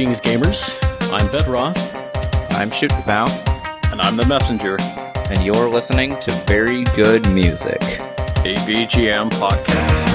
Greetings, gamers. I'm Bedroth. I'm Shootkapow. And I'm the Messenger. And you're listening to Very Good Music, a VGM podcast.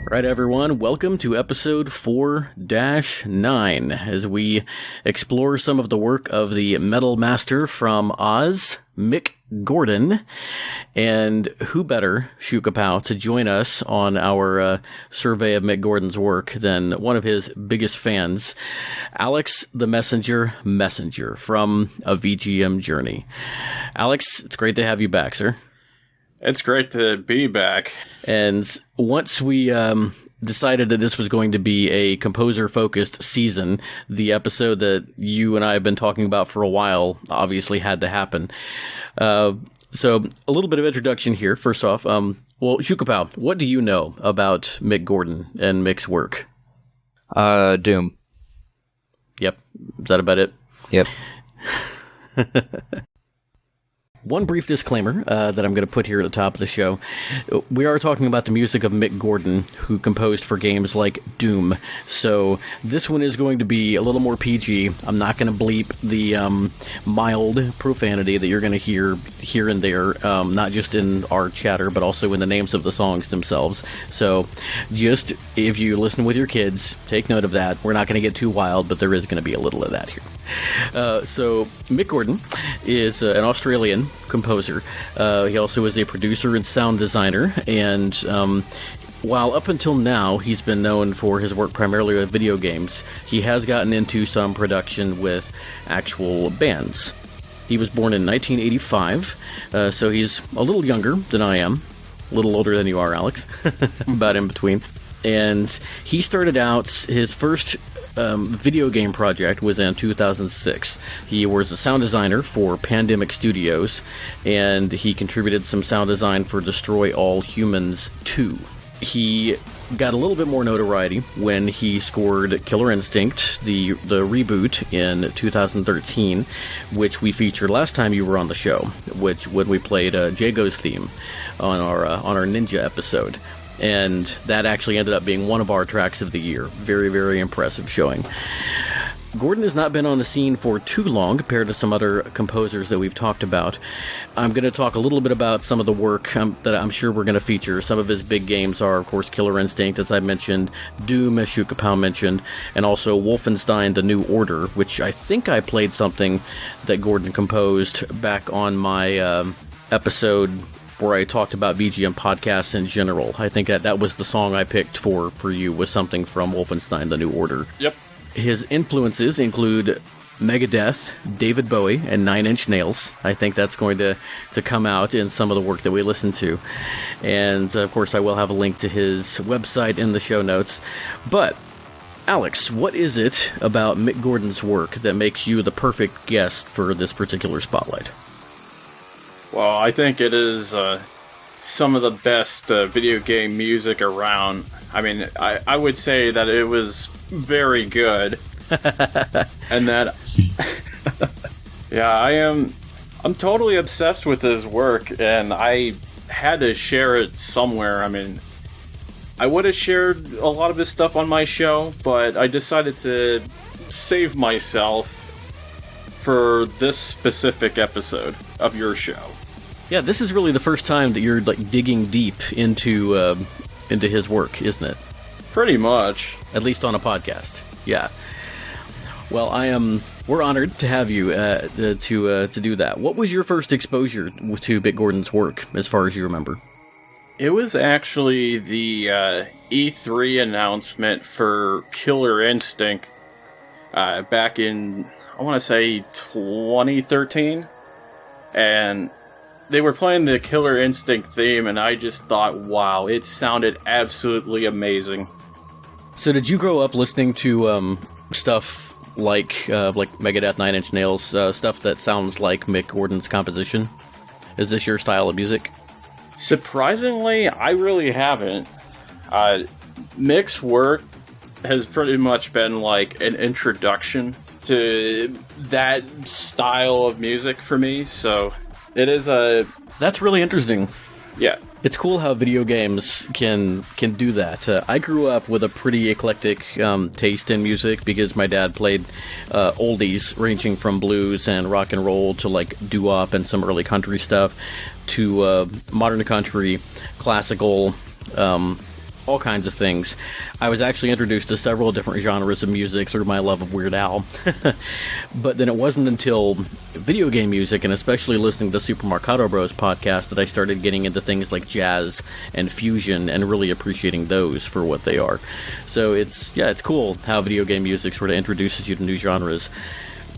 Right, everyone, welcome to episode 4-9, as we explore some of the work of the metal master from Oz, Mick Gordon, and who better, Shootkapow, to join us on our survey of Mick Gordon's work than one of his biggest fans, Alex the Messenger from A VGM Journey. Alex, it's great to have you back, sir. It's great to be back. And once we decided that this was going to be a composer-focused season, the episode that you and I have been talking about for a while obviously had to happen. So a little bit of introduction here. First off, well, Shootkapow, what do you know about Mick Gordon and Mick's work? Doom. Yep. Is that about it? Yep. One brief disclaimer that I'm going to put here at the top of the show. We are talking about the music of Mick Gordon, who composed for games like Doom. So this one is going to be a little more PG. I'm not going to bleep the mild profanity that you're going to hear here and there, not just in our chatter, but also in the names of the songs themselves. So just, if you listen with your kids, take note of that. We're not going to get too wild, but there is going to be a little of that here. So Mick Gordon is an Australian composer. He also is a producer and sound designer, and while up until now he's been known for his work primarily with video games, he has gotten into some production with actual bands. He was born in 1985, so he's a little younger than I am, a little older than you are, Alex, about in between. And he started out, his first video game project was in 2006. He was a sound designer for Pandemic Studios, and he contributed some sound design for Destroy All Humans 2. He got a little bit more notoriety when he scored Killer Instinct, the reboot, in 2013, which we featured last time you were on the show, when we played Jago's theme on our Ninja episode. And that actually ended up being one of our tracks of the year. Very, very impressive showing. Gordon has not been on the scene for too long compared to some other composers that we've talked about. I'm going to talk a little bit about some of the work that I'm sure we're going to feature. Some of his big games are, of course, Killer Instinct, as I mentioned, Doom, as Shootkapow mentioned, and also Wolfenstein: The New Order, which I think I played something that Gordon composed back on my episode where I talked about VGM Podcasts in general. I think that was the song I picked for you, was something from Wolfenstein: The New Order. Yep. His influences include Megadeth, David Bowie, and Nine Inch Nails. I think that's going to come out in some of the work that we listen to. And, of course, I will have a link to his website in the show notes. But, Alex, what is it about Mick Gordon's work that makes you the perfect guest for this particular spotlight? Well, I think it is some of the best video game music around. I mean, I would say that it was very good. And that... yeah, I'm totally obsessed with his work, and I had to share it somewhere. I mean, I would have shared a lot of his stuff on my show, but I decided to save myself for this specific episode of your show. Yeah, this is really the first time that you're like digging deep into his work, isn't it? Pretty much. At least on a podcast. Yeah. Well, we're honored to have you to do that. What was your first exposure to Mick Gordon's work, as far as you remember? It was actually the E3 announcement for Killer Instinct back in, I want to say, 2013. And they were playing the Killer Instinct theme, and I just thought, wow, it sounded absolutely amazing. So did you grow up listening to stuff like Megadeth, Nine Inch Nails, stuff that sounds like Mick Gordon's composition? Is this your style of music? Surprisingly, I really haven't. Mick's work has pretty much been like an introduction to that style of music for me, so it is That's really interesting. Yeah. It's cool how video games can do that. I grew up with a pretty eclectic taste in music because my dad played oldies ranging from blues and rock and roll to like doo-wop and some early country stuff to modern country, classical, all kinds of things. I was actually introduced to several different genres of music through my love of Weird Al. But then it wasn't until video game music, and especially listening to the Super Marcato Bros podcast, that I started getting into things like jazz and fusion and really appreciating those for what they are. So it's cool how video game music sort of introduces you to new genres.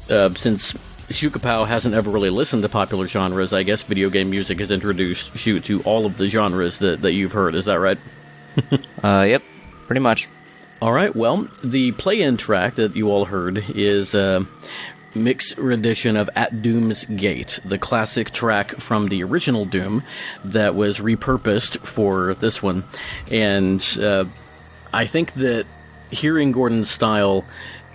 Since Shukapow hasn't ever really listened to popular genres, I guess video game music has introduced you to all of the genres that you've heard. Is that right? Yep, pretty much. All right, well, the play-in track that you all heard is Mick's rendition of At Doom's Gate, the classic track from the original Doom that was repurposed for this one. And I think that hearing Gordon's style,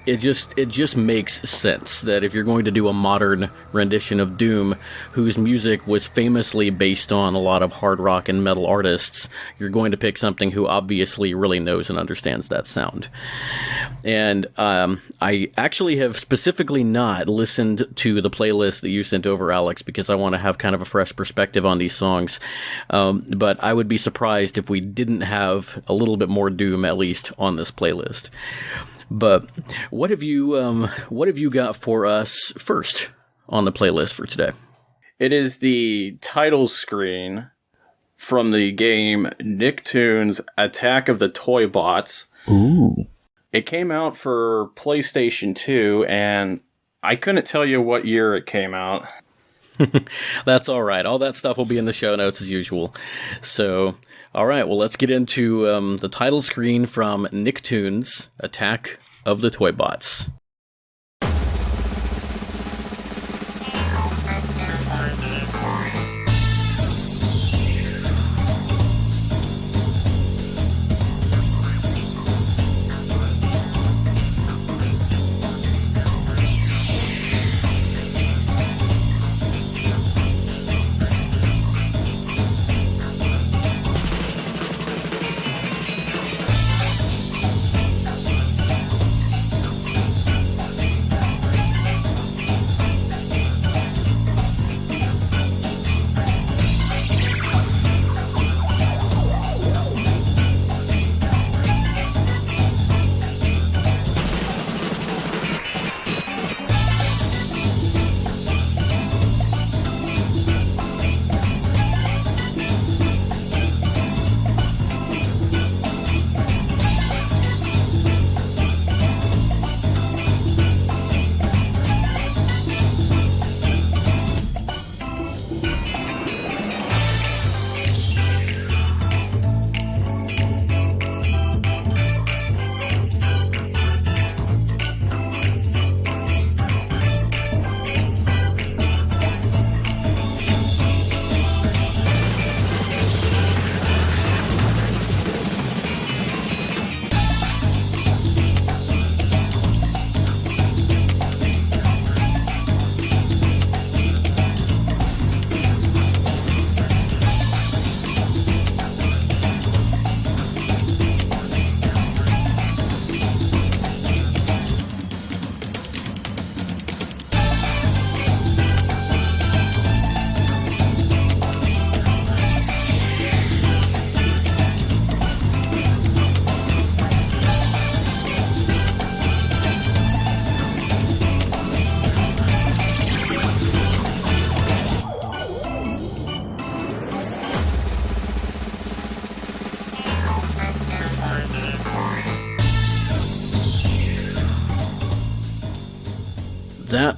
it just makes sense that if you're going to do a modern rendition of Doom, whose music was famously based on a lot of hard rock and metal artists, you're going to pick something who obviously really knows and understands that sound. And I actually have specifically not listened to the playlist that you sent over, Alex, because I want to have kind of a fresh perspective on these songs. But I would be surprised if we didn't have a little bit more Doom, at least, on this playlist. But what have you got for us first on the playlist for today? It is the title screen from the game Nicktoons Attack of the Toybots. Ooh. It came out for PlayStation 2, and I couldn't tell you what year it came out. That's all right. All that stuff will be in the show notes as usual. So, all right, well, let's get into the title screen from Nicktoons Attack of the Toybots.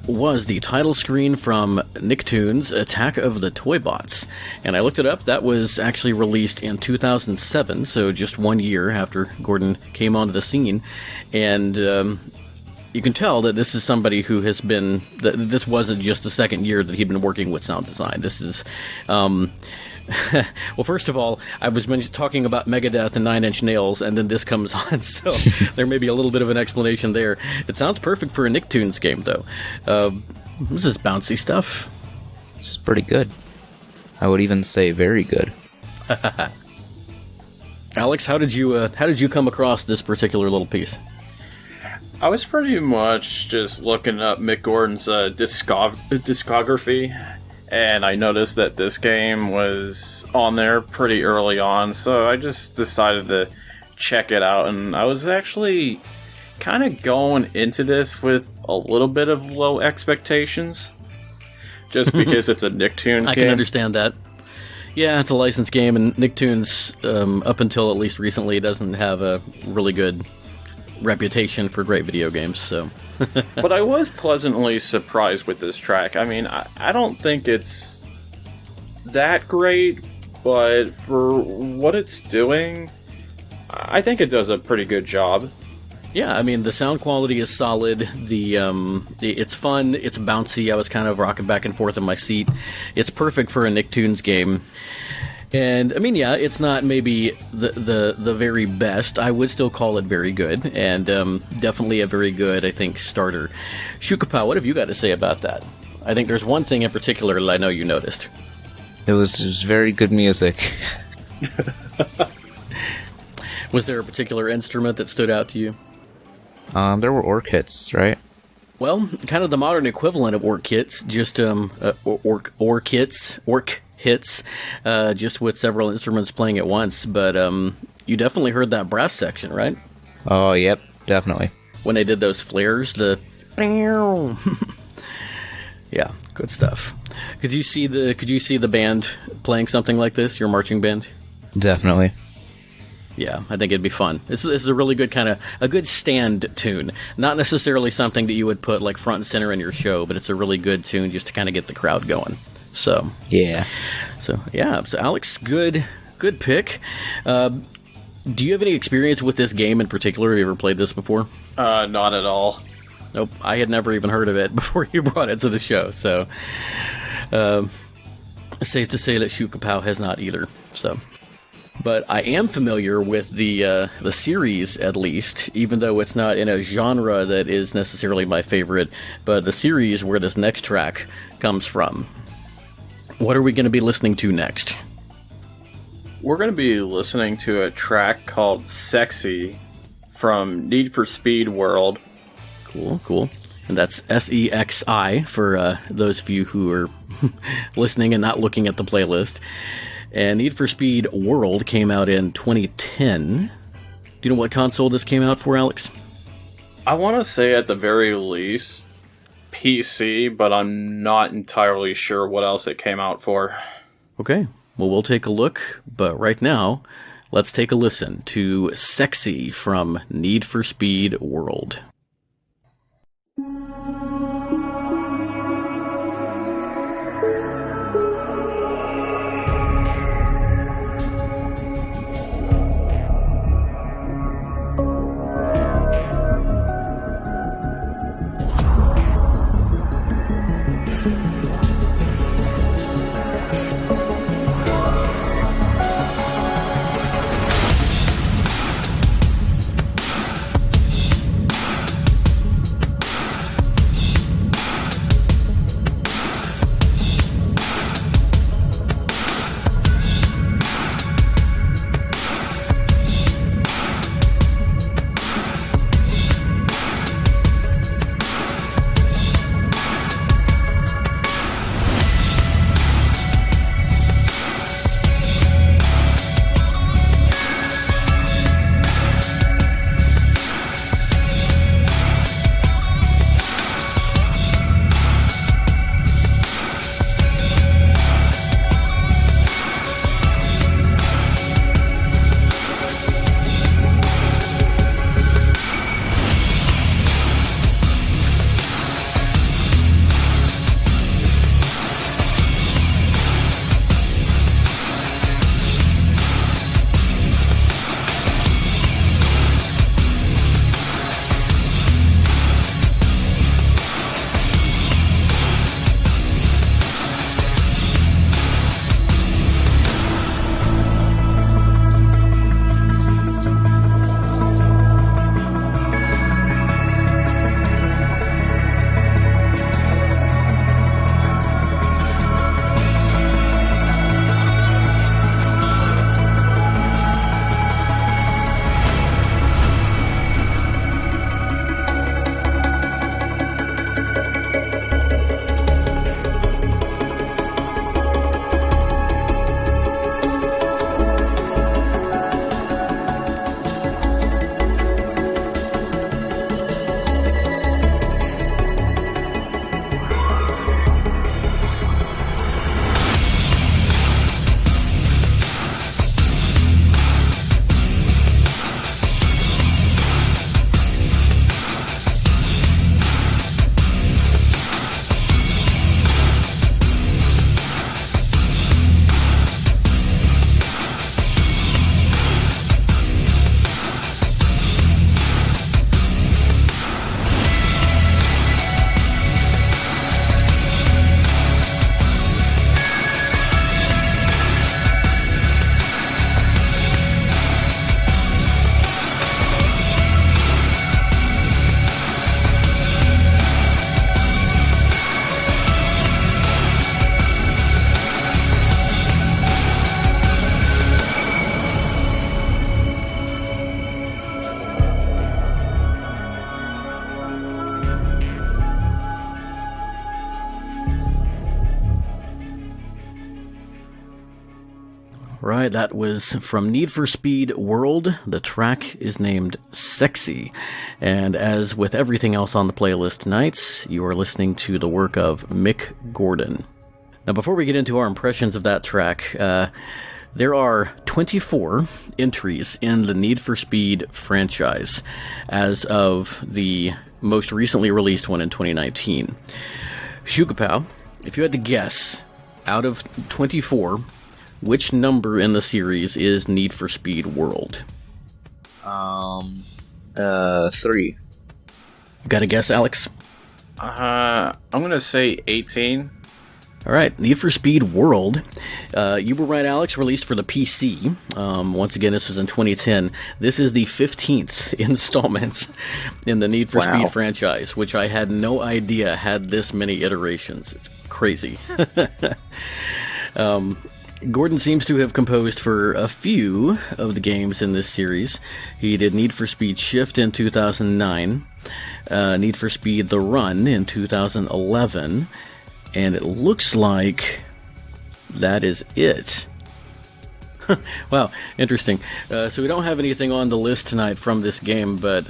was the title screen from Nicktoons' Attack of the Toybots. And I looked it up. That was actually released in 2007, so just 1 year after Gordon came onto the scene. And you can tell that this is somebody who has been... This wasn't just the second year that he'd been working with sound design. This is... well, first of all, I was talking about Megadeth and Nine Inch Nails, and then this comes on, so there may be a little bit of an explanation there. It sounds perfect for a Nicktoons game, though. This is bouncy stuff. This is pretty good. I would even say very good. Alex, how did you come across this particular little piece? I was pretty much just looking up Mick Gordon's discography, and I noticed that this game was on there pretty early on, so I just decided to check it out, and I was actually kind of going into this with a little bit of low expectations, just because it's a Nicktoons game. I can understand that. Yeah, it's a licensed game, and Nicktoons, up until at least recently, doesn't have a really good reputation for great video games, so... But I was pleasantly surprised with this track. I mean, I don't think it's that great, but for what it's doing, I think it does a pretty good job. Yeah, I mean, the sound quality is solid. It's fun. It's bouncy. I was kind of rocking back and forth in my seat. It's perfect for a Nicktoons game. And, I mean, yeah, it's not maybe the very best. I would still call it very good, and definitely a very good, I think, starter. Shukapow, what have you got to say about that? I think there's one thing in particular that I know you noticed. It was very good music. Was there a particular instrument that stood out to you? There were orc hits, right? Well, kind of the modern equivalent of orc hits, just orc hits, just with several instruments playing at once. But you definitely heard that brass section, right? Oh, yep, definitely. When they did those flares, the yeah, good stuff. Could you see the band playing something like this? Your marching band? Definitely. Yeah, I think it'd be fun. This is a really good a good stand tune. Not necessarily something that you would put like front and center in your show, but it's a really good tune just to kind of get the crowd going. So yeah. So Alex, good pick. Do you have any experience with this game in particular? Have you ever played this before? Not at all. Nope, I had never even heard of it before you brought it to the show. So, safe to say that Shukapow has not either. So. But I am familiar with the series, at least, even though it's not in a genre that is necessarily my favorite, but the series where this next track comes from. What are we going to be listening to next? We're going to be listening to a track called Sexi from Need for Speed World. Cool. And that's Sexi for those of you who are listening and not looking at the playlist. And Need for Speed World came out in 2010. Do you know what console this came out for, Alex? I want to say at the very least PC, but I'm not entirely sure what else it came out for. Okay, well, we'll take a look, but right now, let's take a listen to Sexi from Need for Speed World. Right, that was from Need for Speed World. The track is named Sexy. And as with everything else on the playlist tonight, you are listening to the work of Mick Gordon. Now, before we get into our impressions of that track, there are 24 entries in the Need for Speed franchise as of the most recently released one in 2019. Shukapow, if you had to guess, out of 24, which number in the series is Need for Speed World? 3. Got a guess, Alex? I'm gonna say 18. All right, Need for Speed World. You were right, Alex. Released for the PC. Once again, this was in 2010. This is the 15th installment in the Need for Speed franchise, which I had no idea had this many iterations. It's crazy. Gordon seems to have composed for a few of the games in this series. He did Need for Speed Shift in 2009, Need for Speed The Run in 2011, and it looks like that is it. Wow, interesting. So we don't have anything on the list tonight from this game, but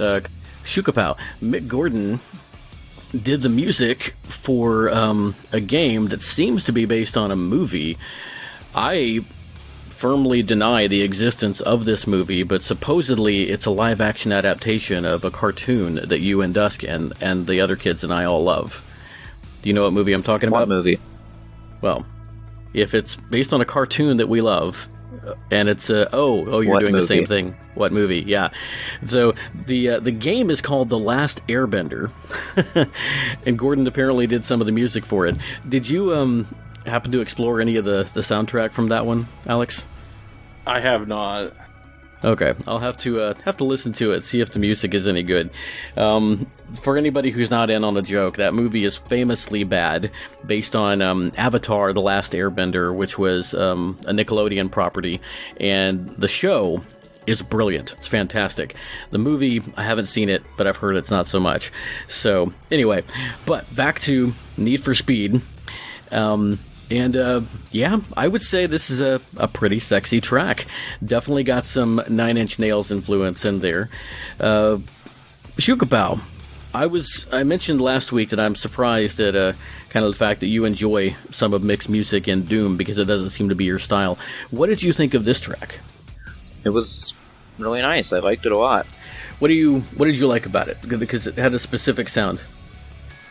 Shukapow, Mick Gordon did the music for a game that seems to be based on a movie. I firmly deny the existence of this movie, but supposedly it's a live-action adaptation of a cartoon that you and Dusk and the other kids and I all love. Do you know what movie I'm talking about? What movie? Well, if it's based on a cartoon that we love, and it's you're What doing movie? the same thing. What movie? Yeah. So the game is called The Last Airbender, and Gordon apparently did some of the music for it. Did you happen to explore any of the soundtrack from that one, Alex? I have not. Okay, I'll have to listen to it, see if the music is any good. For anybody who's not in on the joke, that movie is famously bad, based on Avatar: The Last Airbender, which was a Nickelodeon property, and the show is brilliant. It's fantastic. The movie, I haven't seen it, but I've heard it's not so much. So, anyway, but back to Need for Speed. Yeah, I would say this is a pretty sexy track. Definitely got some Nine Inch Nails influence in there. Shukapow, I mentioned last week that I'm surprised at kind of the fact that you enjoy some of Mick's music in Doom, because it doesn't seem to be your style. What did you think of this track? It was really nice. I liked it a lot. What did you like about it? Because it had a specific sound.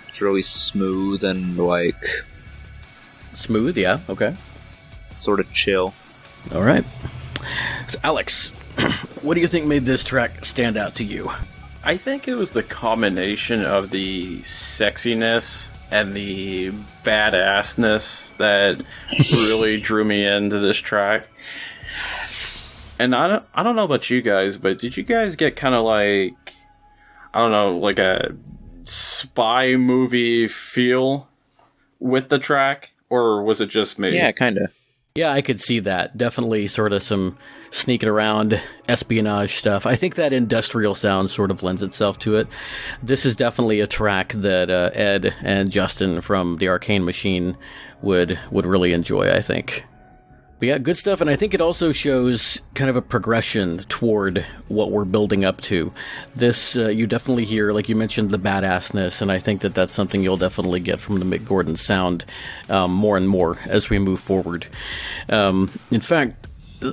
It's really smooth and, Smooth, yeah, okay. sort of chill. All right. So, Alex, what do you think made this track stand out to you? I think it was the combination of the sexiness and the badassness that really drew me into this track. And I don't know about you guys, but did you guys get kind of like a spy movie feel with the track? Or was it just me? Yeah, kind of. Yeah, I could see that. Definitely sort of some sneaking around espionage stuff. I think that industrial sound sort of lends itself to it. This is definitely a track that Ed and Justin from the Arkane machine would really enjoy, I think. But yeah, good stuff, and I think it also shows kind of a progression toward what we're building up to. This, you definitely hear, like you mentioned, the badassness, and I think that that's something you'll definitely get from the Mick Gordon sound more and more as we move forward. In fact,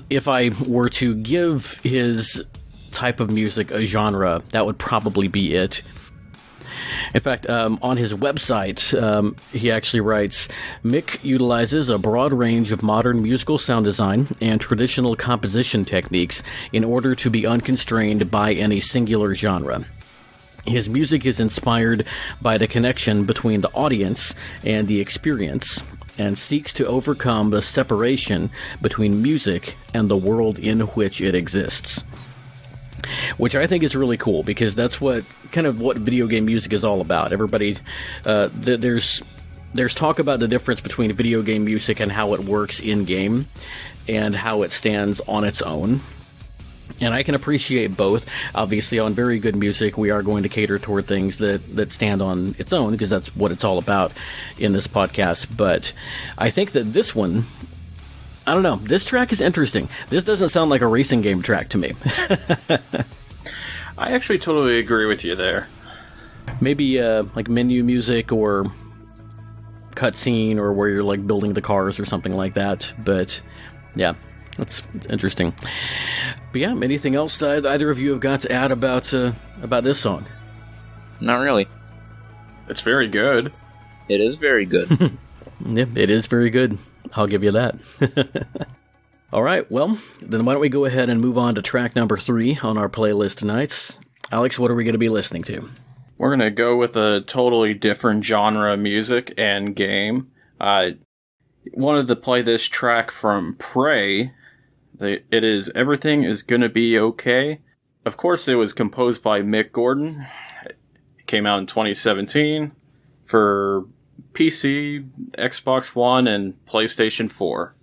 if I were to give his type of music a genre, that would probably be it. In fact, on his website, he actually writes, Mick utilizes a broad range of modern musical sound design and traditional composition techniques in order to be unconstrained by any singular genre. His music is inspired by the connection between the audience and the experience, and seeks to overcome the separation between music and the world in which it exists. Which I think is really cool, because that's what video game music is all about. Everybody, there's talk about the difference between video game music and how it works in game, and how it stands on its own. And I can appreciate both. Obviously, on very good music, we are going to cater toward things that stand on its own, because that's what it's all about in this podcast. But I think that this one I don't know. This track is interesting. This doesn't sound like a racing game track to me. I actually totally agree with you there. Maybe like menu music or cutscene, or where you're like building the cars or something like that. But yeah, it's interesting. But yeah, anything else that either of you have got to add about this song? Not really. It's very good. It is very good. Yeah, it is very good. I'll give you that. All right, well, then why don't we go ahead and move on to track number 3 on our playlist tonight. Alex, what are we going to be listening to? We're going to go with a totally different genre of music and game. I wanted to play this track from Prey. It is Everything Is Gonna Be Okay. Of course, it was composed by Mick Gordon. It came out in 2017 for PC, Xbox One, and PlayStation 4.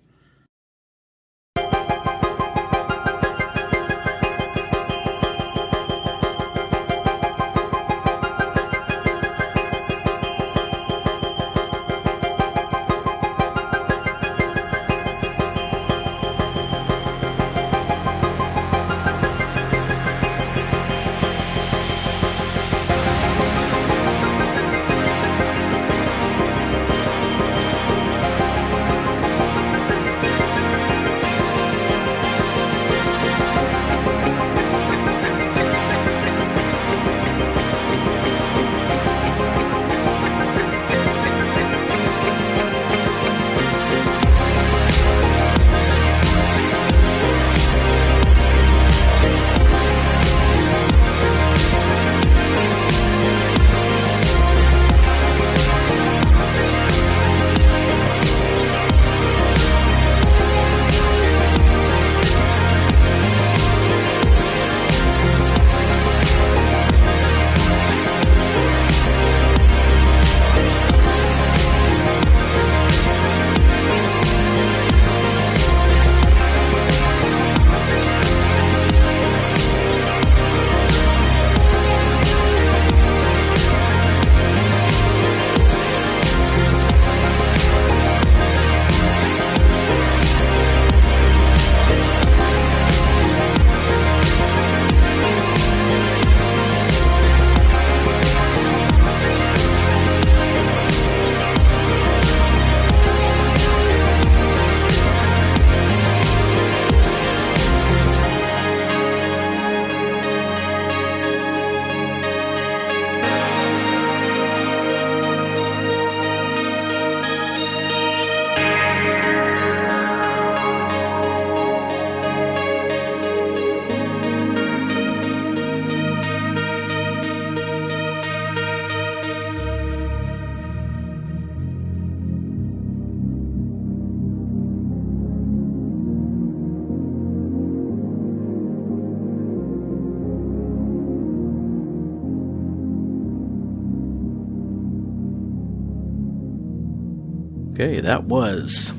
Okay, that was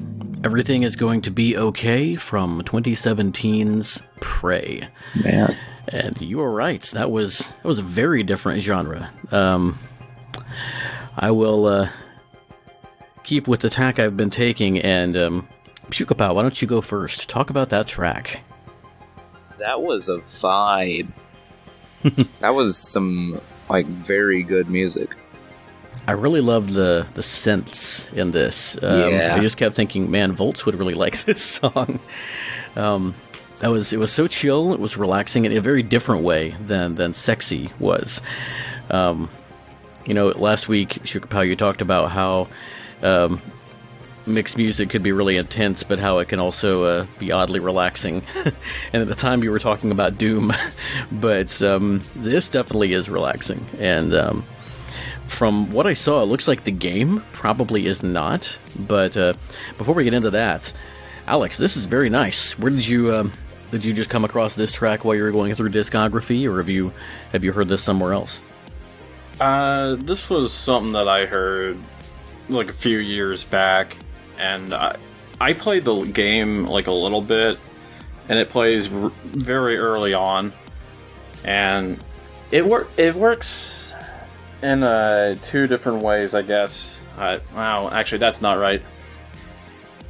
Everything Is Going to Be Okay from 2017's Prey. Man. And you were right. That was a very different genre. I will keep with the tack I've been taking, and Shukapow, why don't you go first? Talk about that track. That was a vibe. That was some, like, very good music. I really loved the synths in this. Yeah. I just kept thinking, man, Volts would really like this song. It was so chill, it was relaxing in a very different way than Sexi was. Last week, Shukapow, you talked about how mixed music could be really intense, but how it can also be oddly relaxing. And at the time you were talking about Doom, but this definitely is relaxing. And from what I saw, it looks like the game probably is not. But before we get into that, Alex, this is very nice. Where did you just come across this track while you were going through discography, or have you heard this somewhere else? This was something that I heard like a few years back, and I played the game like a little bit, and it plays very early on, and it works in 2 different ways, I guess. Wow, actually, that's not right.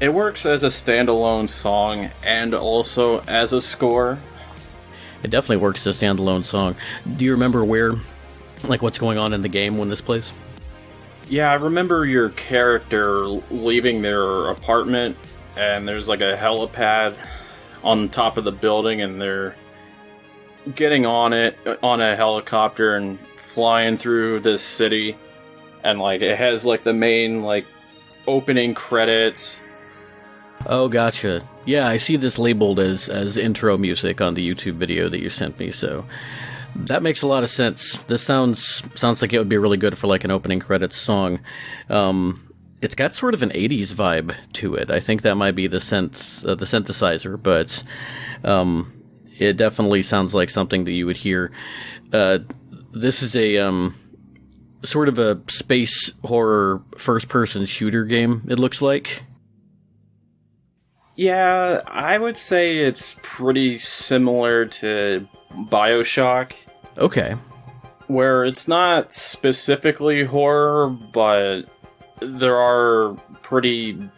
It works as a standalone song and also as a score. It definitely works as a standalone song. Do you remember what's going on in the game when this plays? Yeah, I remember your character leaving their apartment, and there's like a helipad on top of the building, and they're getting on a helicopter and flying through this city, and like it has like the main like opening credits. Oh, gotcha. Yeah, I see this labeled as intro music on the YouTube video that you sent me, so that makes a lot of sense. This sounds like it would be really good for like an opening credits song. It's got sort of an 80s vibe to it. I think that might be the synthesizer, but it definitely sounds like something that you would hear. This is a sort of a space horror first-person shooter game, it looks like. Yeah, I would say it's pretty similar to BioShock. Okay. Where it's not specifically horror, but there are pretty,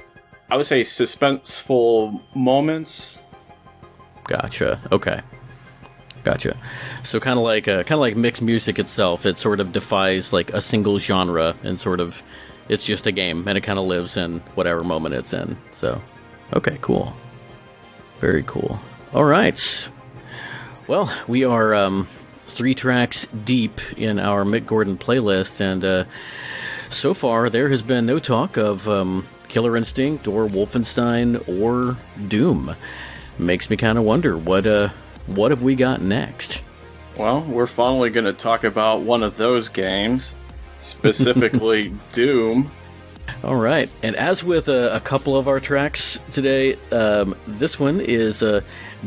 I would say, suspenseful moments. Gotcha. Okay. Gotcha. So kind of like Mick's music itself, it sort of defies like a single genre, and sort of it's just a game, and it kind of lives in whatever moment it's in. So, okay, cool. Very cool. All right. Well, we are 3 tracks deep in our Mick Gordon playlist, and so far there has been no talk of Killer Instinct or Wolfenstein or Doom. Makes me kind of wonder what have we got next? Well, we're finally going to talk about one of those games, specifically Doom. All right, and as with a couple of our tracks today, this one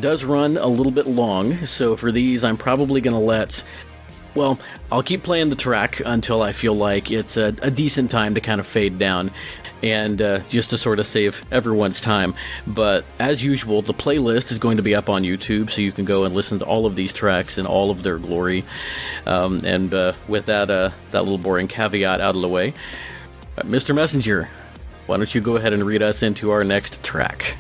does run a little bit long, so for these I'm probably going to I'll keep playing the track until I feel like it's a decent time to kind of fade down, and just to sort of save everyone's time. But as usual, the playlist is going to be up on YouTube, so you can go and listen to all of these tracks in all of their glory. And with that little boring caveat out of the way, Mr. Messenger, why don't you go ahead and read us into our next track?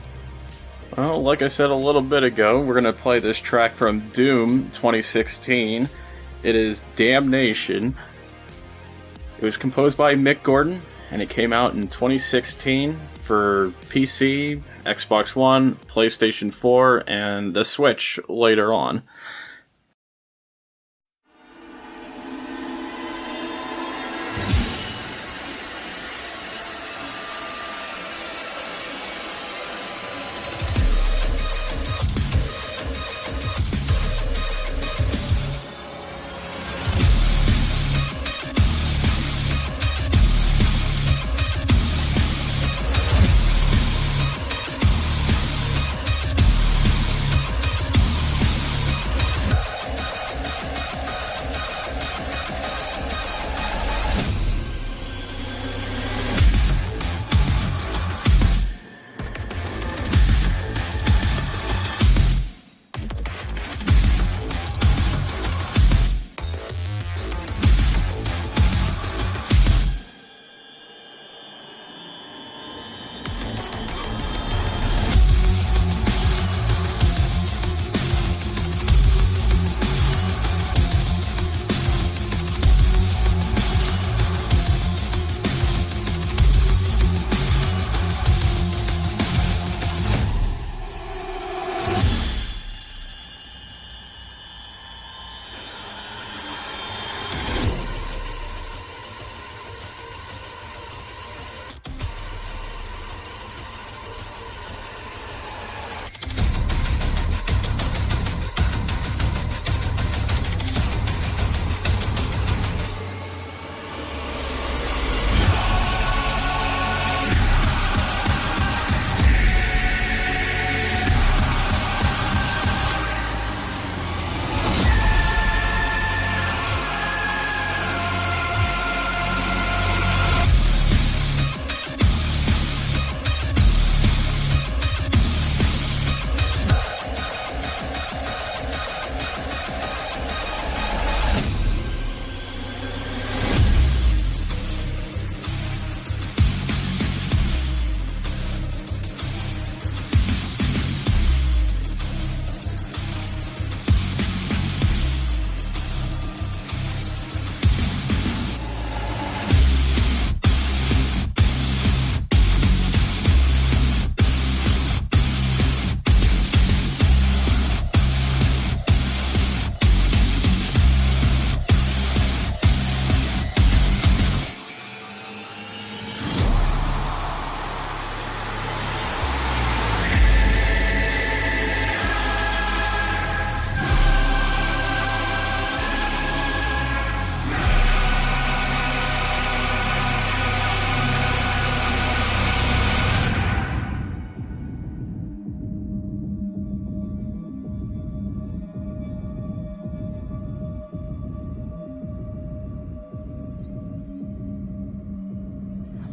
Well, like I said a little bit ago, we're going to play this track from Doom 2016. It is Damnation. It was composed by Mick Gordon, and it came out in 2016 for PC, Xbox One, PlayStation 4, and the Switch later on.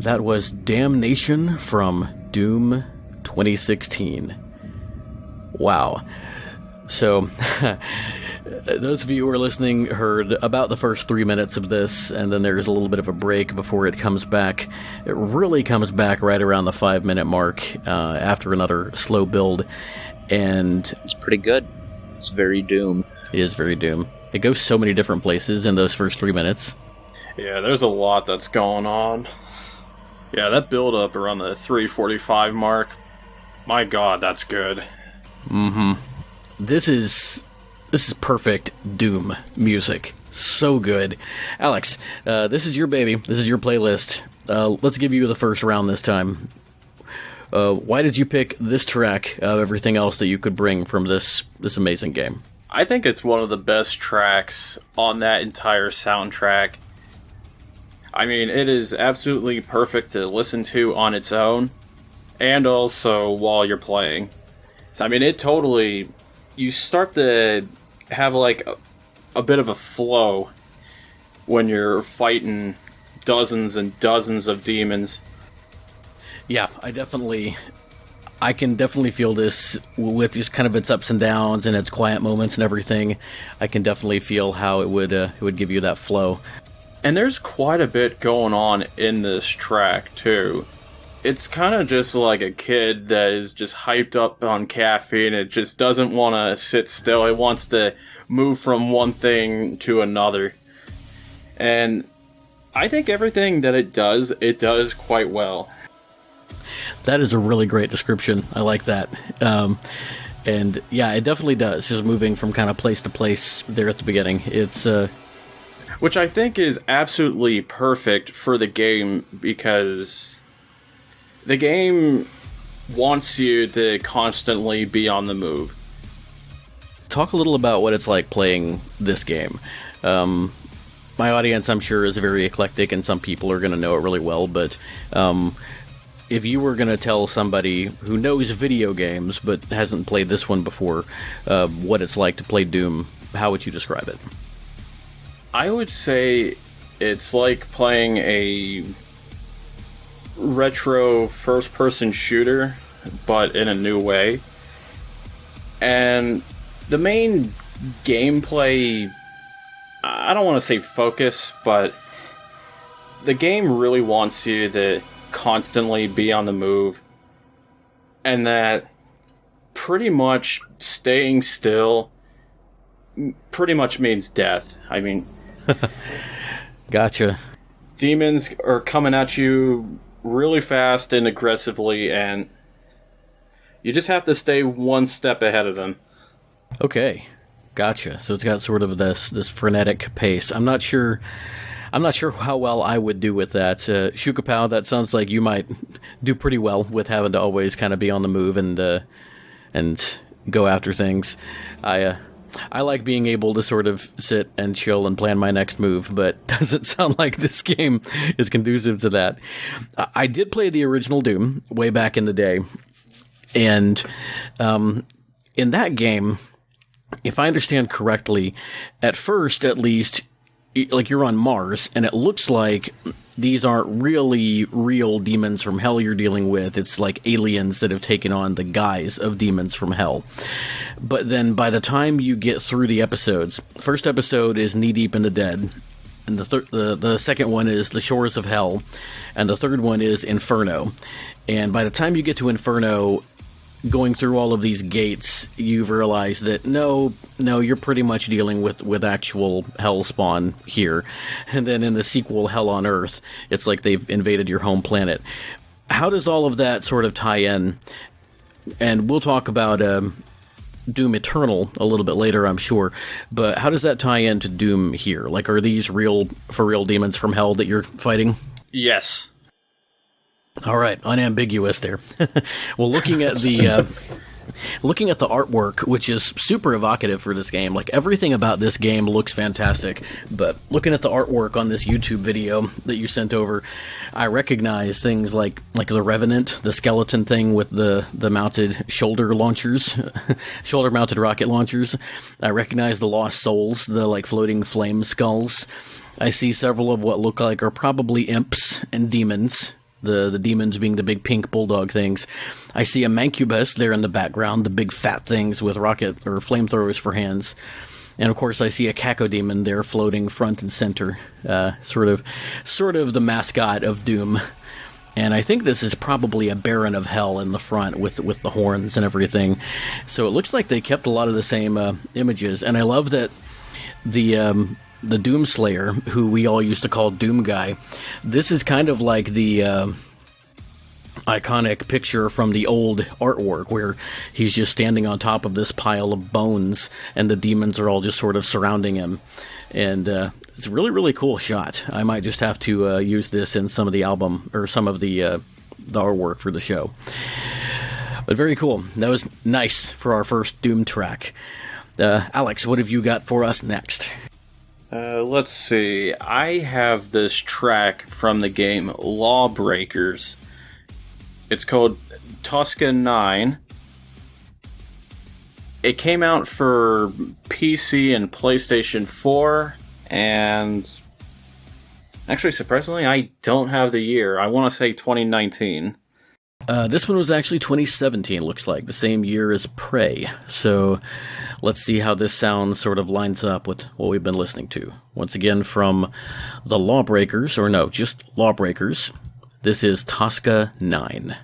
that was Damnation from Doom 2016. Wow. So, those of you who are listening heard about the first 3 minutes of this, and then there's a little bit of a break before it comes back. It really comes back right around the 5-minute mark after another slow build, and it's pretty good. It's very Doom. It is very Doom. It goes so many different places in those first 3 minutes. Yeah, there's a lot that's going on. Yeah, that build-up around the 3:45 mark, my god, that's good. Mm-hmm. This is perfect Doom music. So good. Alex, this is your baby. This is your playlist. Let's give you the first round this time. Why did you pick this track of everything else that you could bring from this amazing game? I think it's one of the best tracks on that entire soundtrack. I mean, it is absolutely perfect to listen to on its own, and also while you're playing. So, I mean, it totally... You start to have, like, a bit of a flow when you're fighting dozens and dozens of demons. Yeah, I can definitely feel this with just kind of its ups and downs and its quiet moments and everything. I can definitely feel how it would give you that flow. And there's quite a bit going on in this track, too. It's kind of just like a kid that is just hyped up on caffeine. It just doesn't want to sit still. It wants to move from one thing to another. And I think everything that it does quite well. That is a really great description. I like that. And yeah, it definitely does. Just moving from kind of place to place there at the beginning. It's which I think is absolutely perfect for the game, because the game wants you to constantly be on the move. Talk a little about what it's like playing this game. My audience, I'm sure, is very eclectic, and some people are going to know it really well, but if you were going to tell somebody who knows video games but hasn't played this one before what it's like to play Doom, how would you describe it? I would say it's like playing a retro first-person shooter, but in a new way. And the main gameplay, I don't want to say focus, but the game really wants you to constantly be on the move, and that pretty much staying still pretty much means death. I mean... Gotcha. Demons are coming at you really fast and aggressively, and you just have to stay one step ahead of them. Okay, gotcha. So it's got sort of this frenetic pace. I'm not sure how well I would do with that. Shukapow, that sounds like you might do pretty well with having to always kind of be on the move and go after things. I like being able to sort of sit and chill and plan my next move, but doesn't sound like this game is conducive to that. I did play the original Doom way back in the day, and in that game, if I understand correctly, at first at least, like you're on Mars, and it looks like these aren't really real demons from hell you're dealing with. It's like aliens that have taken on the guise of demons from hell. But then by the time you get through the episodes, first episode is Knee Deep in the Dead, and the second one is The Shores of Hell, and the third one is Inferno. And by the time you get to Inferno, going through all of these gates, you've realized that no, you're pretty much dealing with actual hell spawn here. And then in the sequel, Hell on Earth, it's like they've invaded your home planet. How does all of that sort of tie in? And we'll talk about Doom Eternal a little bit later, I'm sure. But how does that tie into Doom here? Like, are these for real demons from hell that you're fighting? Yes. All right, unambiguous there. Well, looking at the artwork, which is super evocative for this game, like everything about this game looks fantastic, but looking at the artwork on this YouTube video that you sent over, I recognize things like the Revenant, the skeleton thing with the mounted shoulder launchers, shoulder-mounted rocket launchers. I recognize the Lost Souls, the like floating flame skulls. I see several of what look like are probably imps and demons the demons being the big pink bulldog things. I see a Mancubus there in the background, the big fat things with rocket or flamethrowers for hands. And of course I see a Cacodemon there floating front and center, sort of the mascot of Doom. And I think this is probably a Baron of Hell in the front with the horns and everything. So it looks like they kept a lot of the same images. And I love that the Doomslayer, who we all used to call Doom Guy, this is kind of like the iconic picture from the old artwork where he's just standing on top of this pile of bones and the demons are all just sort of surrounding him. And it's a really, really cool shot. I might just have to use this in some of the album or some of the artwork for the show. But very cool. That was nice for our first Doom track. Alex, what have you got for us next? Let's see. I have this track from the game LawBreakers. It's called Tosca 9. It came out for PC and PlayStation 4, and actually, surprisingly, I don't have the year. I want to say 2019. This one was actually 2017, looks like, the same year as Prey. So let's see how this sound sort of lines up with what we've been listening to. Once again, from the LawBreakers, or no, just LawBreakers, this is Tosca 9.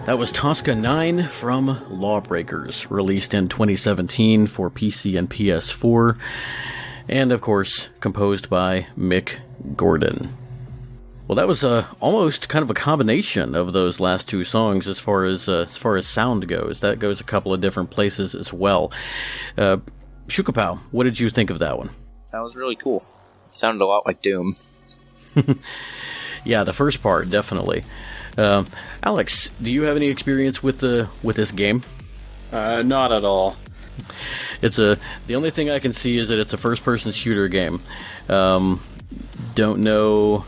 That was Tosca 9 from LawBreakers, released in 2017 for PC and PS4, and of course, composed by Mick Gordon. Well, that was almost kind of a combination of those last two songs as far as sound goes. That goes a couple of different places as well. Shukapow, what did you think of that one? That was really cool. It sounded a lot like Doom. Yeah, the first part, definitely. Alex, do you have any experience with this game? Not at all. The only thing I can see is that it's a first-person shooter game. Don't know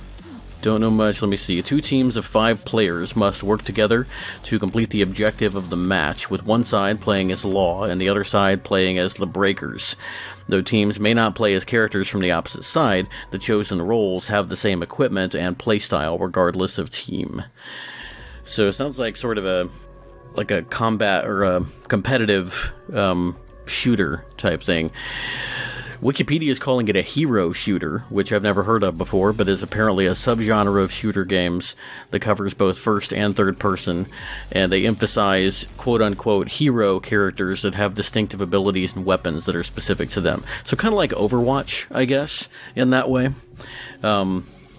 much. Let me see. 2 teams of 5 players must work together to complete the objective of the match, with one side playing as Law and the other side playing as the Breakers. Though teams may not play as characters from the opposite side, the chosen roles have the same equipment and playstyle regardless of team. So it sounds like sort of a combat or a competitive shooter type thing. Wikipedia is calling it a hero shooter, which I've never heard of before, but is apparently a subgenre of shooter games that covers both first and third person, and they emphasize quote-unquote hero characters that have distinctive abilities and weapons that are specific to them. So kind of like Overwatch, I guess, in that way.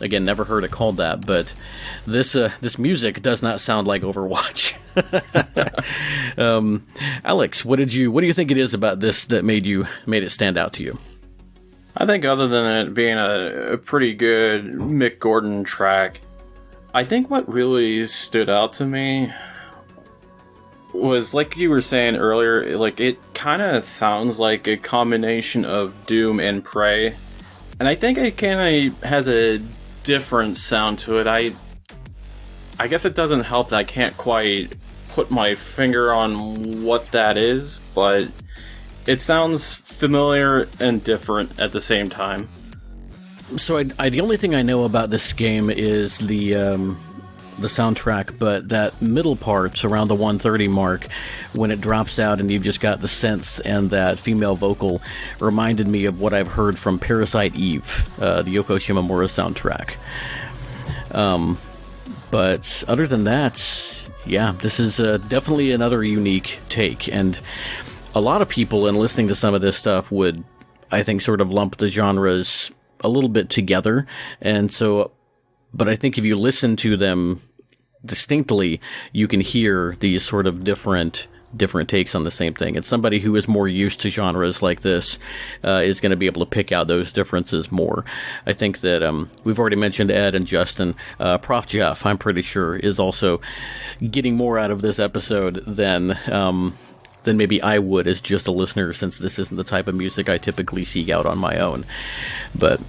Again, never heard it called that, but this music does not sound like Overwatch. Alex, what do you think it is about this that made it stand out to you? I think other than it being a pretty good Mick Gordon track, I think what really stood out to me was, like you were saying earlier, like it kind of sounds like a combination of Doom and Prey, and I think it kind of has a different sound to it. I guess it doesn't help that I can't quite put my finger on what that is, but it sounds familiar and different at the same time. So the only thing I know about this game is the soundtrack, but that middle part around the 130 mark, when it drops out and you've just got the synth and that female vocal, reminded me of what I've heard from Parasite Eve, the Yoko Shimomura soundtrack. But other than that, yeah, this is definitely another unique take, and a lot of people, in listening to some of this stuff, would, I think, sort of lump the genres a little bit together, and so, but I think if you listen to them distinctly, you can hear these sort of different takes on the same thing. And somebody who is more used to genres like this is going to be able to pick out those differences more. I think that we've already mentioned Ed and Justin. Prof. Jeff, I'm pretty sure, is also getting more out of this episode than maybe I would as just a listener, since this isn't the type of music I typically seek out on my own. But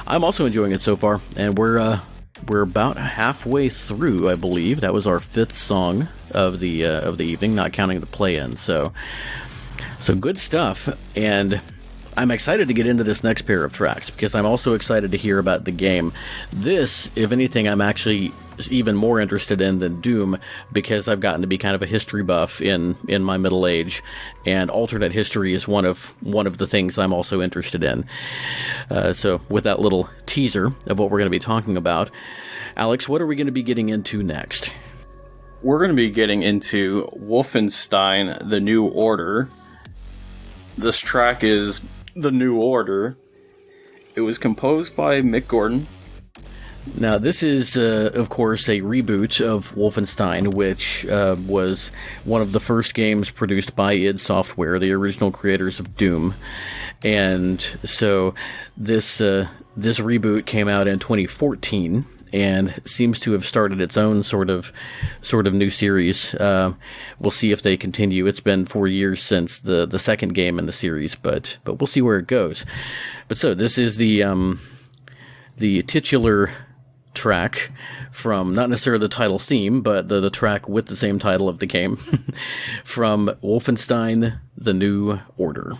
I'm also enjoying it so far, and we're about halfway through, I believe. That was our 5th song of the evening, not counting the play-in. So good stuff, and I'm excited to get into this next pair of tracks, because I'm also excited to hear about the game. This, if anything, I'm actually even more interested in than Doom, because I've gotten to be kind of a history buff in my middle age, and alternate history is one of the things I'm also interested in. So with that little teaser of what we're going to be talking about, Alex, what are we going to be getting into next? We're going to be getting into Wolfenstein: The New Order. This track is The New Order. It was composed by Mick Gordon. Now, this is, of course, a reboot of Wolfenstein, which was one of the first games produced by id Software, the original creators of Doom. And so this reboot came out in 2014 and seems to have started its own sort of new series. We'll see if they continue. It's been 4 years since the second game in the series, but we'll see where it goes. But so this is the titular track from, not necessarily the title theme, but the track with the same title of the game, from Wolfenstein: The New Order.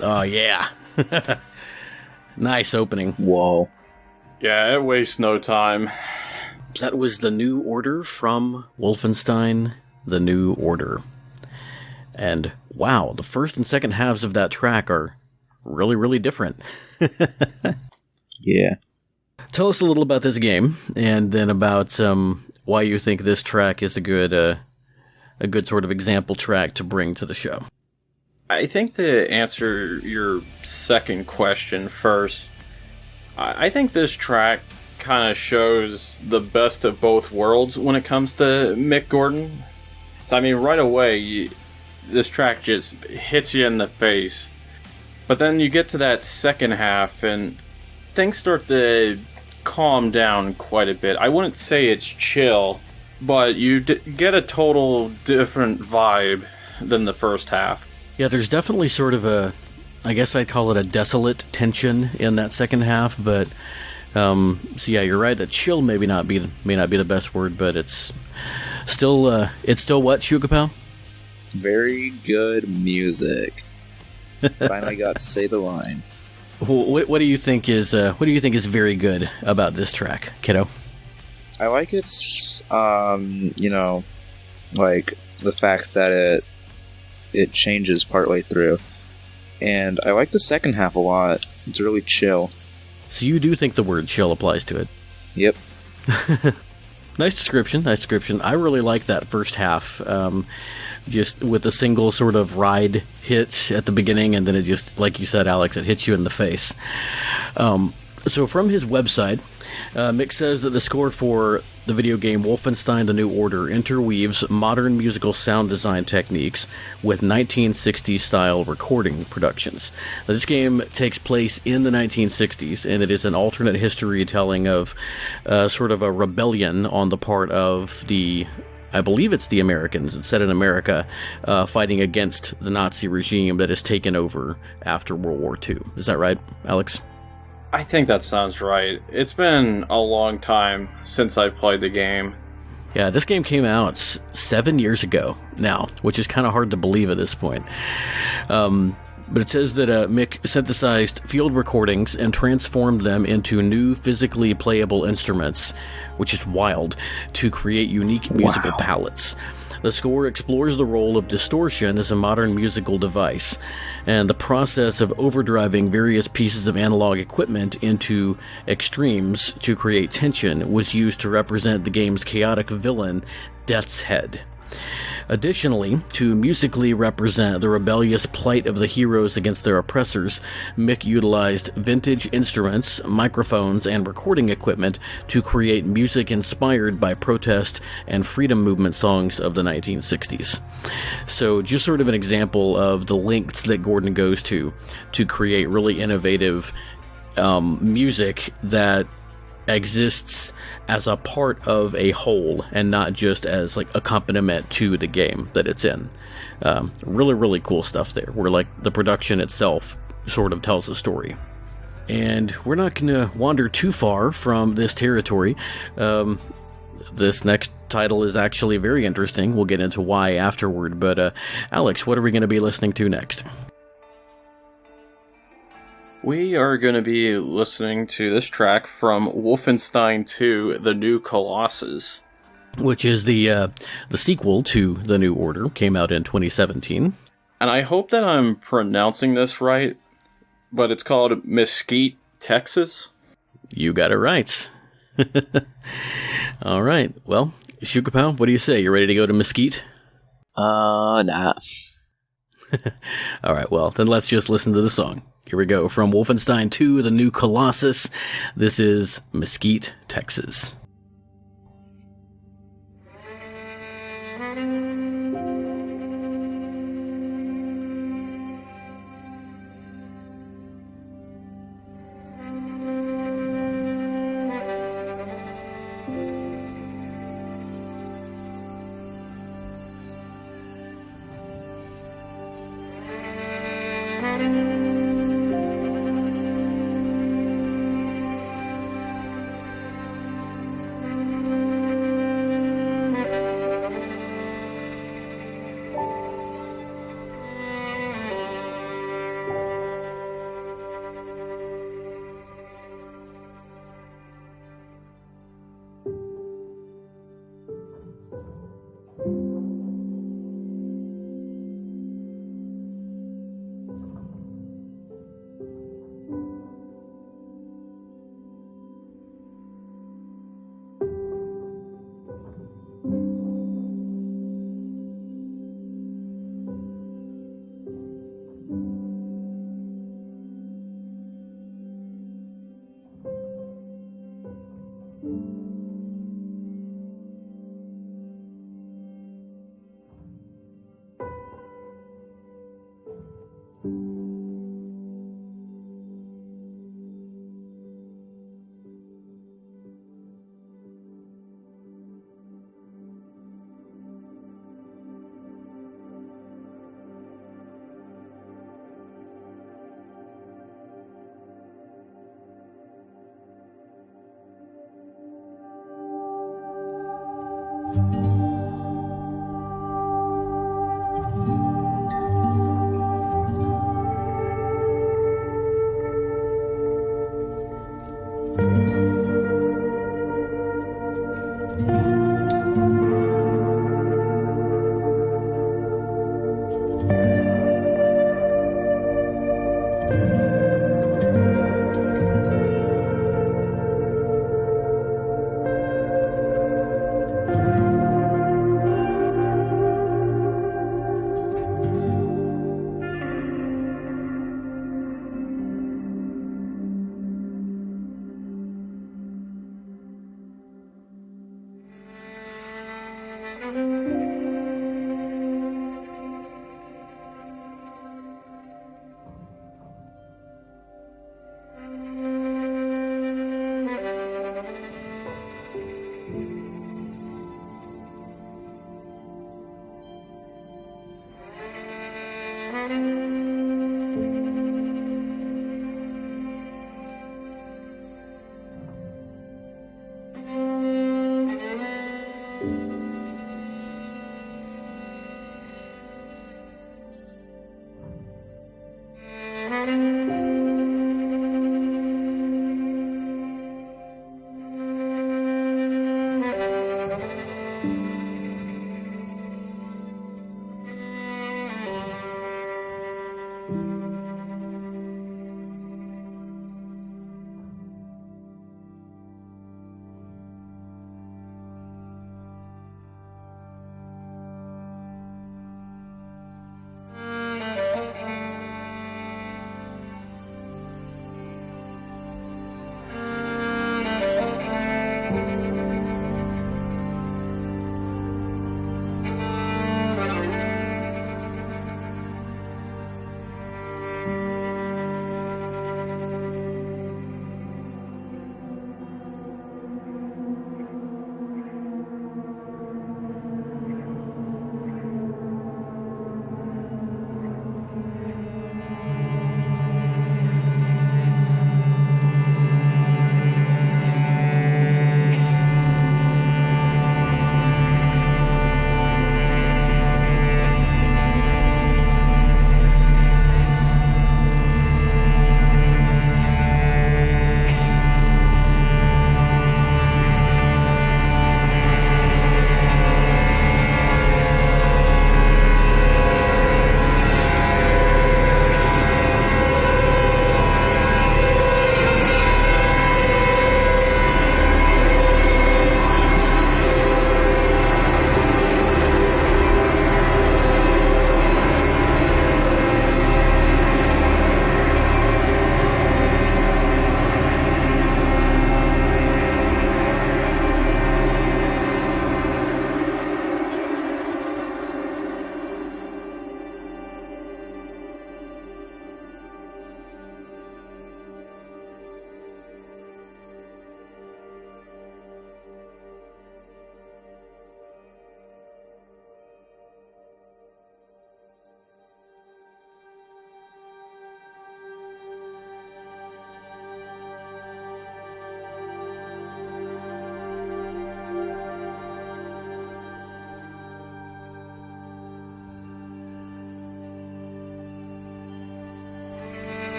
Oh, yeah. Nice opening. Whoa. Yeah, it wastes no time. That was The New Order from Wolfenstein, The New Order. And wow, the first and second halves of that track are really, really different. Yeah. Tell us a little about this game, and then about why you think this track is a good sort of example track to bring to the show. I think to answer your second question first, I think this track kind of shows the best of both worlds when it comes to Mick Gordon. So, I mean, right away, this track just hits you in the face. But then you get to that second half, and things start to calm down quite a bit. I wouldn't say it's chill, but you get a total different vibe than the first half. Yeah, there's definitely sort of I guess I'd call it a desolate tension in that second half, but so yeah, you're right that chill may not be the best word, but it's still what, Shugapal? Very good music. Finally got to say the line. What do you think is very good about this track, kiddo? I like its like the fact that it changes partway through. And I like the second half a lot. It's really chill. So you do think the word chill applies to it? Yep. Nice description. I really like that first half. Just with the single sort of ride hit at the beginning, and then it just, like you said, Alex, it hits you in the face. So from his website, Mick says that the score for the video game Wolfenstein: The New Order interweaves modern musical sound design techniques with 1960s-style recording productions. Now, this game takes place in the 1960s, and it is an alternate history telling of sort of a rebellion on the part of I believe it's the Americans. It's set in America, fighting against the Nazi regime that has taken over after World War II. Is that right, Alex? I think that sounds right. It's been a long time since I've played the game. Yeah, this game came out 7 years ago now, which is kind of hard to believe at this point. But it says that Mick synthesized field recordings and transformed them into new physically playable instruments, which is wild, to create unique musical palettes. The score explores the role of distortion as a modern musical device, and the process of overdriving various pieces of analog equipment into extremes to create tension was used to represent the game's chaotic villain, Death's Head. Additionally, to musically represent the rebellious plight of the heroes against their oppressors, Mick utilized vintage instruments, microphones, and recording equipment to create music inspired by protest and freedom movement songs of the 1960s. So, just sort of an example of the lengths that Gordon goes to create really innovative music that exists as a part of a whole and not just as like accompaniment to the game that it's in. Really, really cool stuff there, where like the production itself sort of tells a story. And we're not going to wander too far from this territory. This next title is actually very interesting. We'll get into why afterward, but Alex, what are we going to be listening to next? We are going to be listening to this track from Wolfenstein 2, The New Colossus. Which is the sequel to The New Order, came out in 2017. And I hope that I'm pronouncing this right, but it's called Mesquite, Texas. You got it right. All right. Well, Shukapow, what do you say? You ready to go to Mesquite? Nah. All right, well, then let's just listen to the song. Here we go. From Wolfenstein 2, The New Colossus, this is Mesquite, Texas.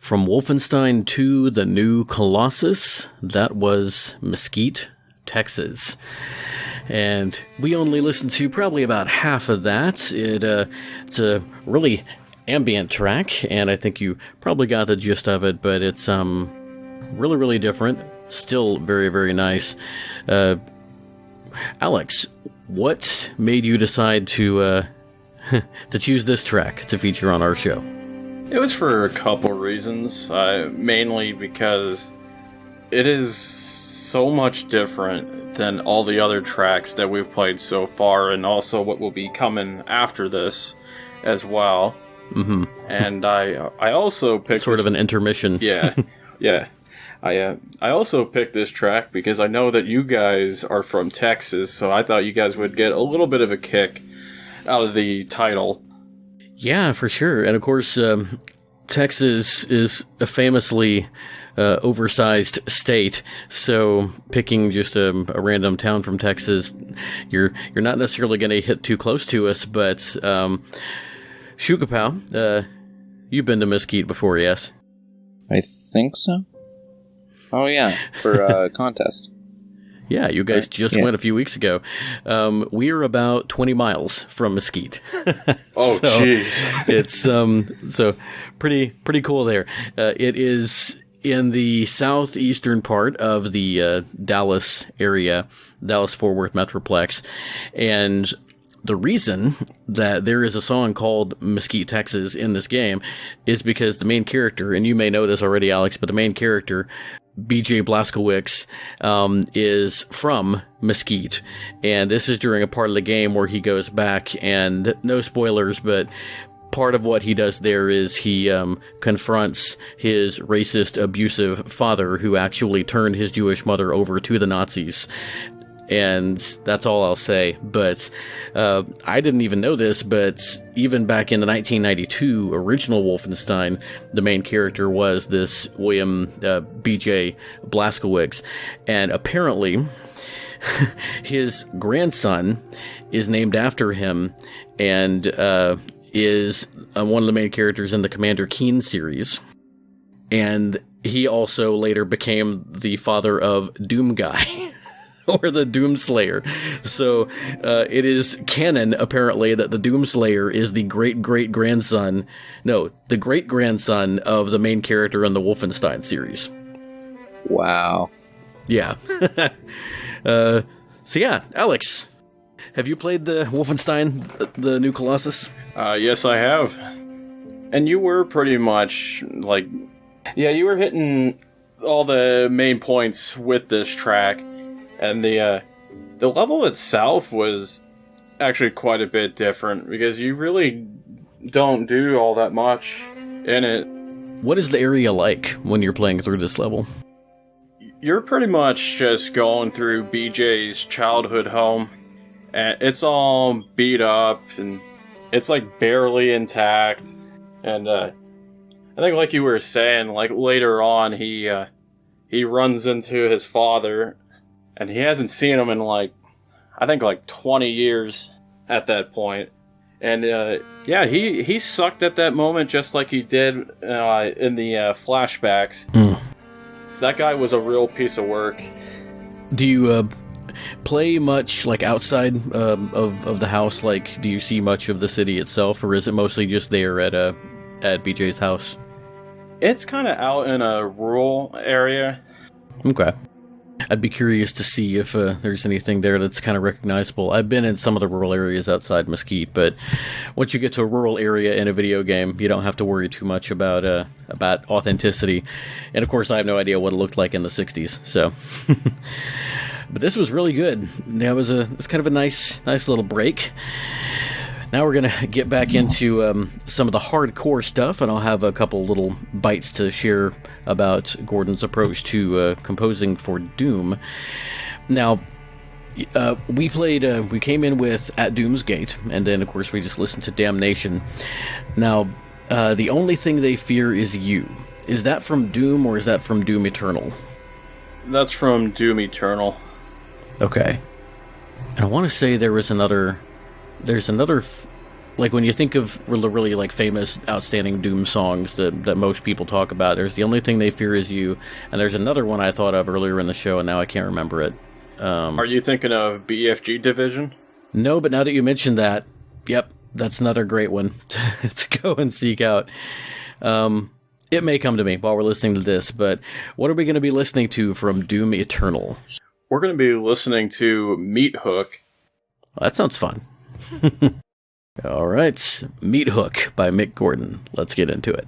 From Wolfenstein 2, The New Colossus, that was Mesquite, Texas. And we only listened to probably about half of that. It's a really ambient track, and I think you probably got the gist of it, but it's really, really different. Still very, very nice. Alex, what made you decide to to choose this track to feature on our show? It was for a couple reasons. Mainly because it is so much different than all the other tracks that we've played so far, and also what will be coming after this as well. Mm-hmm. And I also picked sort of an intermission. Yeah. I also picked this track because I know that you guys are from Texas, so I thought you guys would get a little bit of a kick out of the title. Yeah, for sure. And of course, Texas is a famously oversized state, so picking just a random town from Texas, you're not necessarily going to hit too close to us, but Shukapow, you've been to Mesquite before, yes? I think so. Oh yeah, for a contest. Yeah, you guys just went a few weeks ago. We are about 20 miles from Mesquite. Oh, jeez. It's so pretty cool there. It is in the southeastern part of the Dallas area, Dallas-Fort Worth Metroplex, and the reason that there is a song called Mesquite, Texas in this game is because the main character, and you may know this already, Alex, but the main character, BJ Blazkowicz, is from Mesquite. And this is during a part of the game where he goes back, and no spoilers, but part of what he does there is he confronts his racist, abusive father who actually turned his Jewish mother over to the Nazis. And that's all I'll say. But I didn't even know this, but even back in the 1992 original Wolfenstein, the main character was this William B.J. Blazkowicz. And apparently, his grandson is named after him and is one of the main characters in the Commander Keen series. And he also later became the father of Doom Guy. Or the Doomslayer. So it is canon, apparently, that the Doomslayer is the great-great-grandson of the main character in the Wolfenstein series. Wow. Yeah. So yeah, Alex, have you played the Wolfenstein, the new Colossus? Yes, I have. And you were pretty much, you were hitting all the main points with this track. And the level itself was actually quite a bit different, because you really don't do all that much in it. What is the area like when you're playing through this level? You're pretty much just going through BJ's childhood home, and it's all beat up, and it's barely intact. And I think, like you were saying, later on, he runs into his father. And he hasn't seen him in, I think 20 years at that point. And, he sucked at that moment just like he did in the flashbacks. Mm. So that guy was a real piece of work. Do you play much, outside of the house? Do you see much of the city itself, or is it mostly just there at BJ's house? It's kind of out in a rural area. Okay. I'd be curious to see if there's anything there that's kind of recognizable. I've been in some of the rural areas outside Mesquite, but once you get to a rural area in a video game, you don't have to worry too much about authenticity. And of course, I have no idea what it looked like in the 60s. So, but this was really good. It's kind of a nice little break. Now we're going to get back into some of the hardcore stuff, and I'll have a couple little bites to share about Gordon's approach to composing for Doom. Now, we came in with At Doom's Gate, and then, of course, we just listened to Damnation. Now, the only thing they fear is you. Is that from Doom, or is that from Doom Eternal? That's from Doom Eternal. Okay. And I want to say there's another, when you think of really famous, outstanding Doom songs that most people talk about, there's The Only Thing They Fear Is You, and there's another one I thought of earlier in the show, and now I can't remember it. Are you thinking of BFG Division? No, but now that you mentioned that, yep, that's another great one to go and seek out. It may come to me while we're listening to this, but what are we going to be listening to from Doom Eternal? We're going to be listening to Meathook. Well, that sounds fun. All right, Meathook by Mick Gordon. Let's get into it.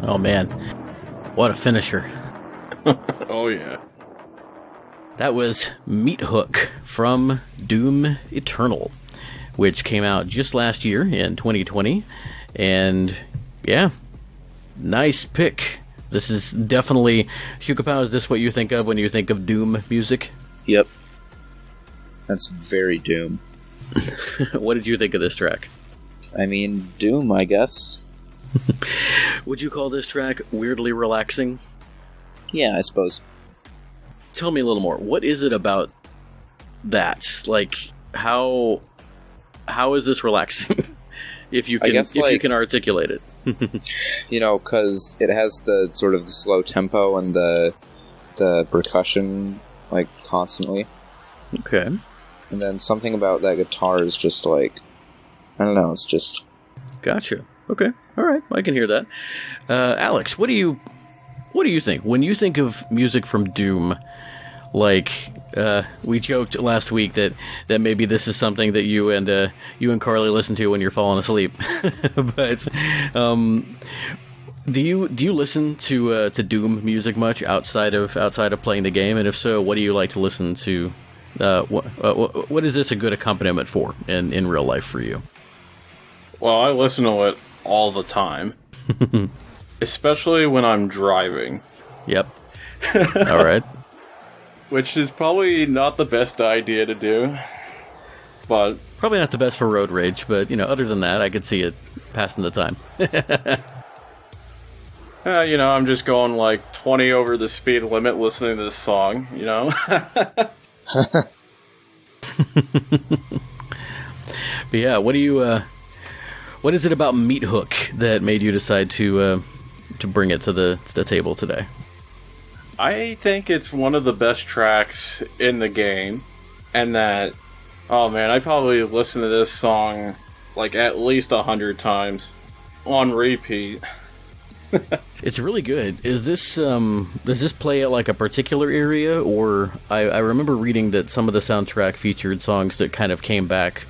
Oh, man. What a finisher. Oh, yeah. That was Meathook from Doom Eternal, which came out just last year in 2020. And, yeah, nice pick. This is definitely... Shukapow, is this what you think of when you think of Doom music? Yep. That's very Doom. What did you think of this track? I mean, Doom, I guess. Would you call this track weirdly relaxing? Yeah, I suppose. Tell me a little more. What is it about that? Like, how is this relaxing? If you can, you can articulate it. You know, because it has the sort of slow tempo and the percussion, like, constantly. Okay. And then something about that guitar is just like, I don't know, it's just... Gotcha. Okay. All right. I can hear that. Alex, what do you think? When you think of music from Doom, like, we joked last week that maybe this is something that you and Carly listen to when you're falling asleep. But do you listen to Doom music much outside of playing the game? And if so, what do you like to listen to? What is this a good accompaniment for in real life for you? Well, I listen to it all the time. Especially when I'm driving. Yep. All right. Which is probably not the best idea to do. But probably not the best for road rage, but, you know, other than that, I could see it passing the time. You know, I'm just going like 20 over the speed limit listening to this song, you know? But yeah, what is it about Meathook that made you decide to bring it to the table today? I think it's one of the best tracks in the game, and that, oh man, I probably listened to this song like at least 100 times on repeat. It's really good. Is this does this play at like a particular area, or I remember reading that some of the soundtrack featured songs that kind of came back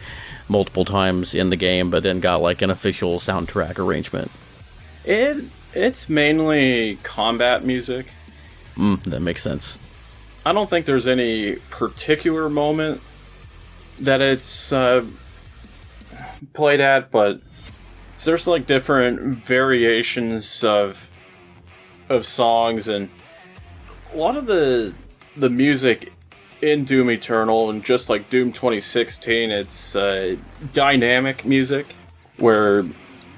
multiple times in the game, but then got like an official soundtrack arrangement. It's mainly combat music. That makes sense. I don't think there's any particular moment that it's played at, but there's like different variations of songs, and a lot of the music in Doom Eternal and just like Doom 2016, it's dynamic music where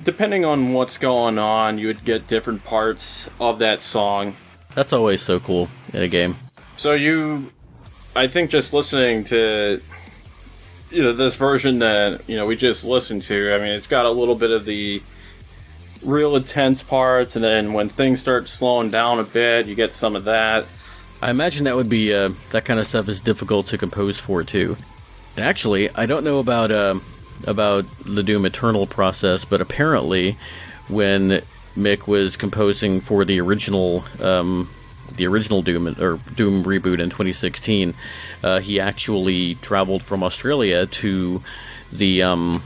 depending on what's going on, you would get different parts of that song. That's always so cool in a game. So I think just listening to, you know, this version that, you know, we just listened to, I mean, it's got a little bit of the real intense parts, and then when things start slowing down a bit, you get some of that. I imagine that would be, that kind of stuff is difficult to compose for, too. And actually, I don't know about the Doom Eternal process, but apparently when Mick was composing for the original Doom, or Doom reboot in 2016, he actually traveled from Australia to the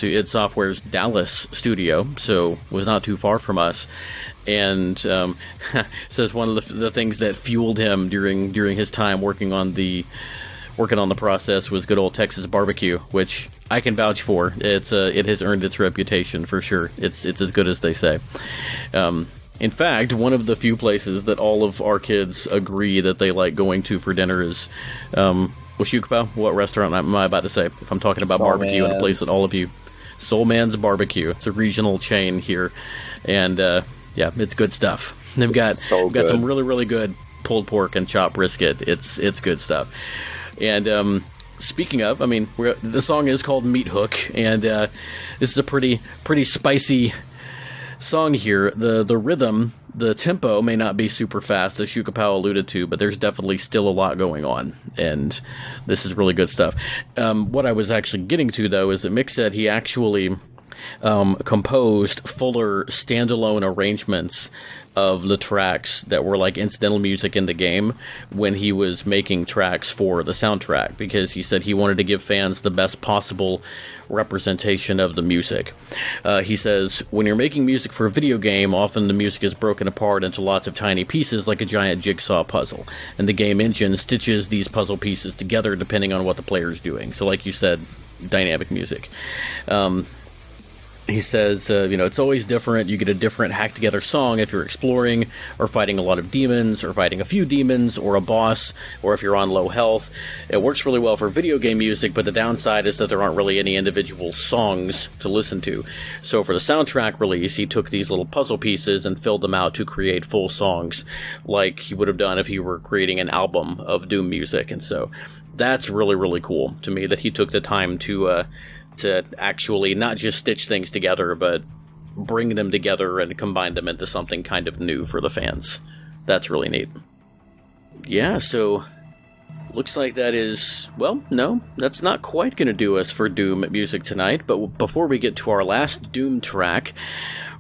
id Software's Dallas studio, so was not too far from us. And says one of the things that fueled him during his time working on the process was good old Texas barbecue, which I can vouch for. It has earned its reputation for sure. It's as good as they say. In fact, one of the few places that all of our kids agree that they like going to for dinner is, Shukpa, what restaurant am I about to say? If I'm talking about barbecue in a place that all of you... Soul Man's Barbecue. It's a regional chain here. And, yeah, it's good stuff. They've got some really, really good pulled pork and chopped brisket. It's good stuff. And, speaking of, I mean, the song is called Meathook, and this is a pretty spicy song here. The rhythm, the tempo may not be super fast, as Shukapao alluded to, but there's definitely still a lot going on, and this is really good stuff. What I was actually getting to, though, is that Mick said he actually composed fuller standalone arrangements of the tracks that were like incidental music in the game when he was making tracks for the soundtrack, because he said he wanted to give fans the best possible representation of the music. He says, when you're making music for a video game, often the music is broken apart into lots of tiny pieces like a giant jigsaw puzzle, and the game engine stitches these puzzle pieces together depending on what the player's doing. So like you said, dynamic music. He says, it's always different. You get a different hacked-together song if you're exploring, or fighting a lot of demons, or fighting a few demons, or a boss, or if you're on low health. It works really well for video game music, but the downside is that there aren't really any individual songs to listen to. So for the soundtrack release, he took these little puzzle pieces and filled them out to create full songs, like he would have done if he were creating an album of Doom music. And so that's really, really cool to me that he took the time to actually not just stitch things together, but bring them together and combine them into something kind of new for the fans. That's really neat. Yeah, so looks like that is, well, no, that's not quite going to do us for Doom music tonight, but before we get to our last Doom track,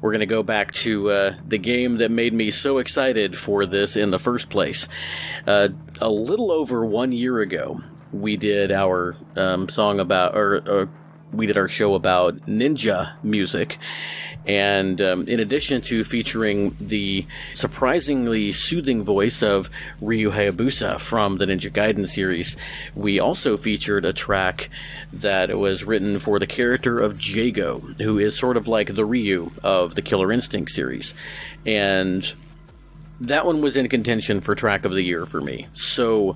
we're going to go back to the game that made me so excited for this in the first place. A little over 1 year ago, we did our we did our show about ninja music, and in addition to featuring the surprisingly soothing voice of Ryu Hayabusa from the Ninja Gaiden series, we also featured a track that was written for the character of Jago, who is sort of like the Ryu of the Killer Instinct series. And that one was in contention for track of the year for me. So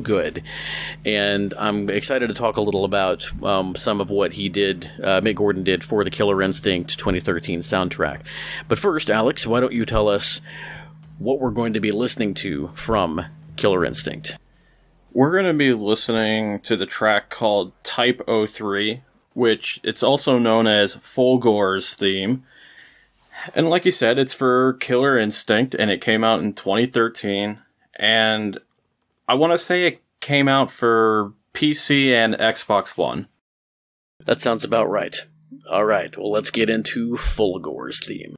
good. And I'm excited to talk a little about some of what he did, Mick Gordon did for the Killer Instinct 2013 soundtrack. But first, Alex, why don't you tell us what we're going to be listening to from Killer Instinct? We're going to be listening to the track called Type 03, which it's also known as Fulgore's theme. And like you said, it's for Killer Instinct, and it came out in 2013. And I want to say it came out for PC and Xbox One. That sounds about right. All right, well, let's get into Fulgore's theme.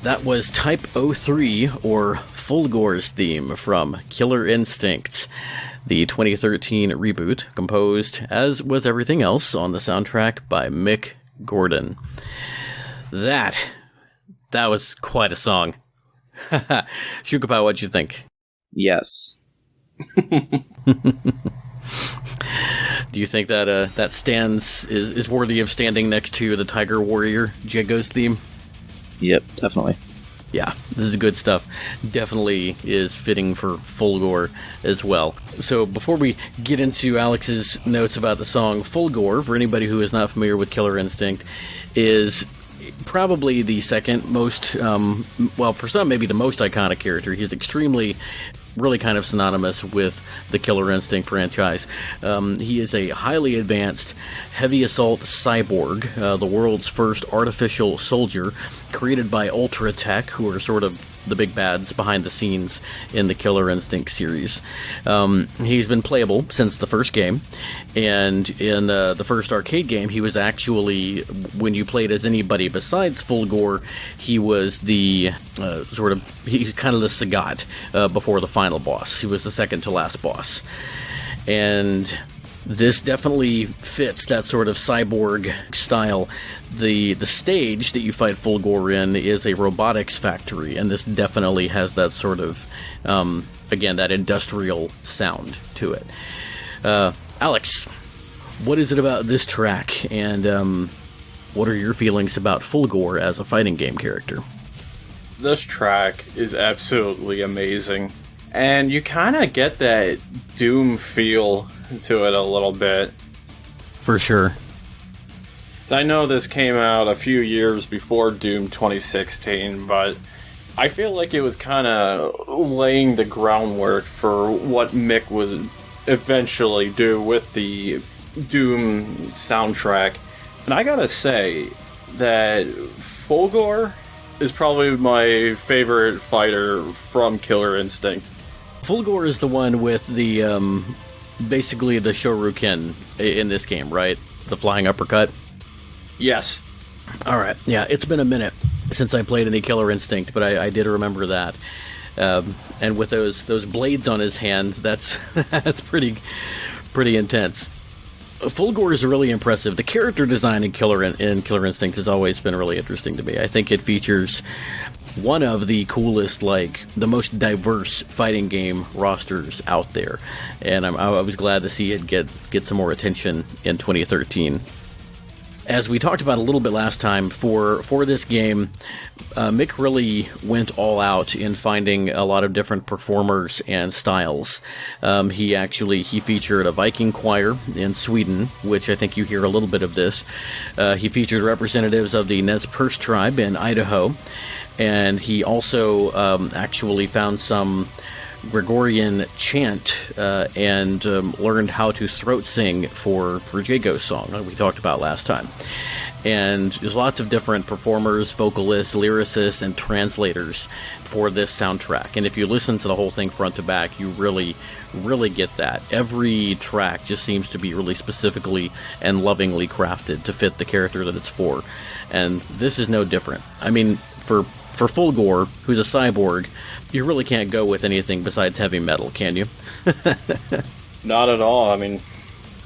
That was Type 03, or Fulgore's theme from Killer Instinct, the 2013 reboot, composed, as was everything else, on the soundtrack by Mick Gordon. That was quite a song. Shukapai, what'd you think? Yes. Do you think that that is worthy of standing next to the Tiger Warrior Jago's theme? Yep, definitely. Yeah, this is good stuff. Definitely is fitting for Fulgore as well. So before we get into Alex's notes about the song, Fulgore, for anybody who is not familiar with Killer Instinct, is probably the second most, for some, maybe the most iconic character. He's really kind of synonymous with the Killer Instinct franchise. He is a highly advanced, heavy assault cyborg, the world's first artificial soldier, created by Ultra Tech, who are sort of the big bads behind the scenes in the Killer Instinct series. He's been playable since the first game, and in the first arcade game, he was actually, when you played as anybody besides Fulgore, he was the he's kind of the Sagat before the final boss. He was the second to last boss. And this definitely fits that sort of cyborg style. The stage that you fight Fulgore in is a robotics factory, and this definitely has that sort of, again, that industrial sound to it. Alex, what is it about this track, and what are your feelings about Fulgore as a fighting game character? This track is absolutely amazing, and you kind of get that Doom feel to it a little bit. For sure. I know this came out a few years before Doom 2016, but I feel like it was kind of laying the groundwork for what Mick would eventually do with the Doom soundtrack. And I gotta say that Fulgore is probably my favorite fighter from Killer Instinct. Fulgore is the one with the, basically the Shoryuken in this game, right? The flying uppercut? Yes. Alright, yeah, it's been a minute since I played any Killer Instinct, but I did remember that. And with those blades on his hand, that's pretty intense. Fulgore is really impressive. The character design in Killer Instinct has always been really interesting to me. I think it features one of the coolest, the most diverse fighting game rosters out there, and I was glad to see it get some more attention in 2013. As we talked about a little bit last time, for this game, Mick really went all out in finding a lot of different performers and styles. He featured a Viking choir in Sweden, which I think you hear a little bit of this. He featured representatives of the Nez Perce tribe in Idaho, and he also actually found some Gregorian chant and learned how to throat sing for Jago's song that we talked about last time. And there's lots of different performers, vocalists, lyricists, and translators for this soundtrack. And if you listen to the whole thing front to back, you really, really get that. Every track just seems to be really specifically and lovingly crafted to fit the character that it's for. And this is no different. I mean, for Fulgore, who's a cyborg, you really can't go with anything besides heavy metal, can you? Not at all. I mean,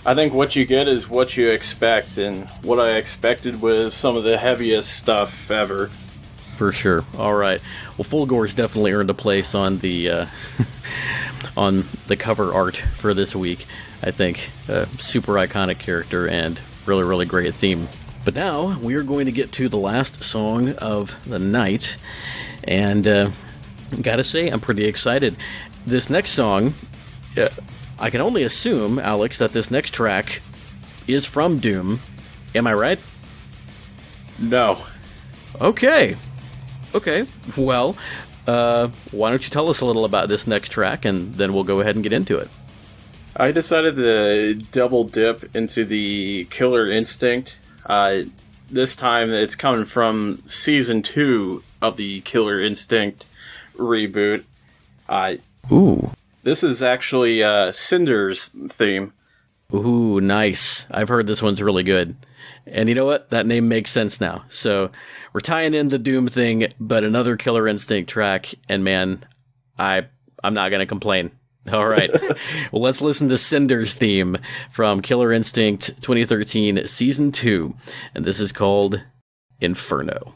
I think what you get is what you expect, and what I expected was some of the heaviest stuff ever. For sure. All right. Well, Fulgore's definitely earned a place on the on the cover art for this week, I think. Super iconic character and really, really great theme. But now we are going to get to the last song of the night, and gotta say, I'm pretty excited. This next song, I can only assume, Alex, that this next track is from Doom. Am I right? No. Okay. Well, why don't you tell us a little about this next track, and then we'll go ahead and get into it. I decided to double dip into the Killer Instinct. This time it's coming from Season 2 of the Killer Instinct reboot. Ooh. This is actually Cinder's theme. Ooh, nice. I've heard this one's really good. And you know what? That name makes sense now. So we're tying in the Doom thing, but another Killer Instinct track, and man, I'm not going to complain. All right. Well, let's listen to Cinder's theme from Killer Instinct 2013 Season 2, and this is called Inferno.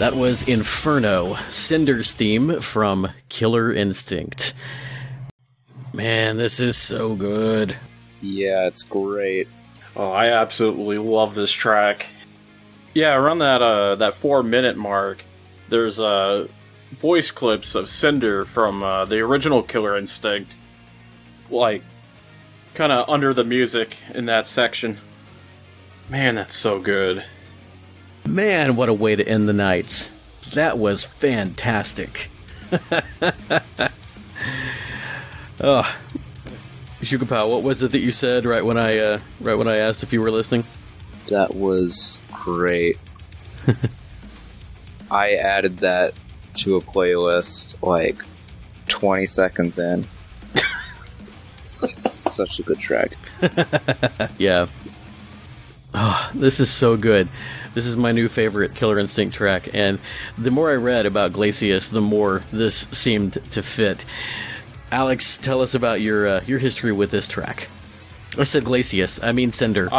That was Inferno, Cinder's theme from Killer Instinct. Man, this is so good. Yeah, it's great. Oh, I absolutely love this track. Yeah, around that 4-minute mark, there's voice clips of Cinder from the original Killer Instinct, like, kind of under the music in that section. Man, that's so good. Man, what a way to end the night. That was fantastic. Oh, Shukapow, what was it that you said right when I asked if you were listening? That was great. I added that to a playlist like 20 seconds in. It's such a good track. Yeah. Oh, this is so good. This is my new favorite Killer Instinct track, and the more I read about Glacius, the more this seemed to fit. Alex, tell us about your history with this track. I said Glacius, I mean Cinder.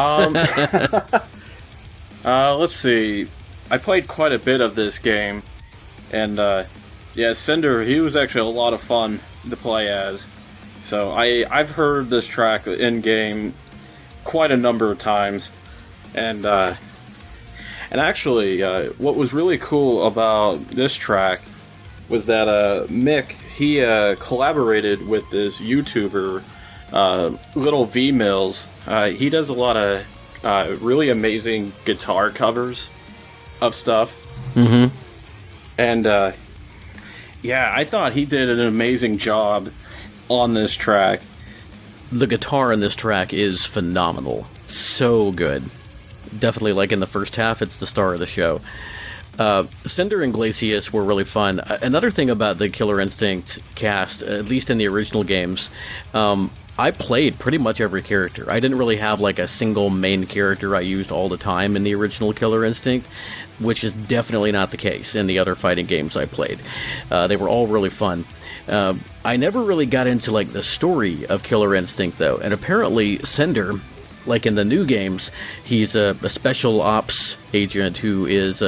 Let's see. I played quite a bit of this game, and yeah, Cinder, he was actually a lot of fun to play as. So I've heard this track in game quite a number of times, and actually, what was really cool about this track was that Mick, he collaborated with this YouTuber, LittleVMills. He does a lot of really amazing guitar covers of stuff. Mm-hmm. And yeah, I thought he did an amazing job on this track. The guitar in this track is phenomenal. So good. Definitely, like in the first half, it's the star of the show. Cinder and Glacius were really fun. Another thing about the Killer Instinct cast, at least in the original games, I played pretty much every character. I didn't really have like a single main character I used all the time in the original Killer Instinct, which is definitely not the case in the other fighting games I played. They were all really fun. I never really got into like the story of Killer Instinct though, and apparently Cinder, like in the new games, he's a special ops agent who is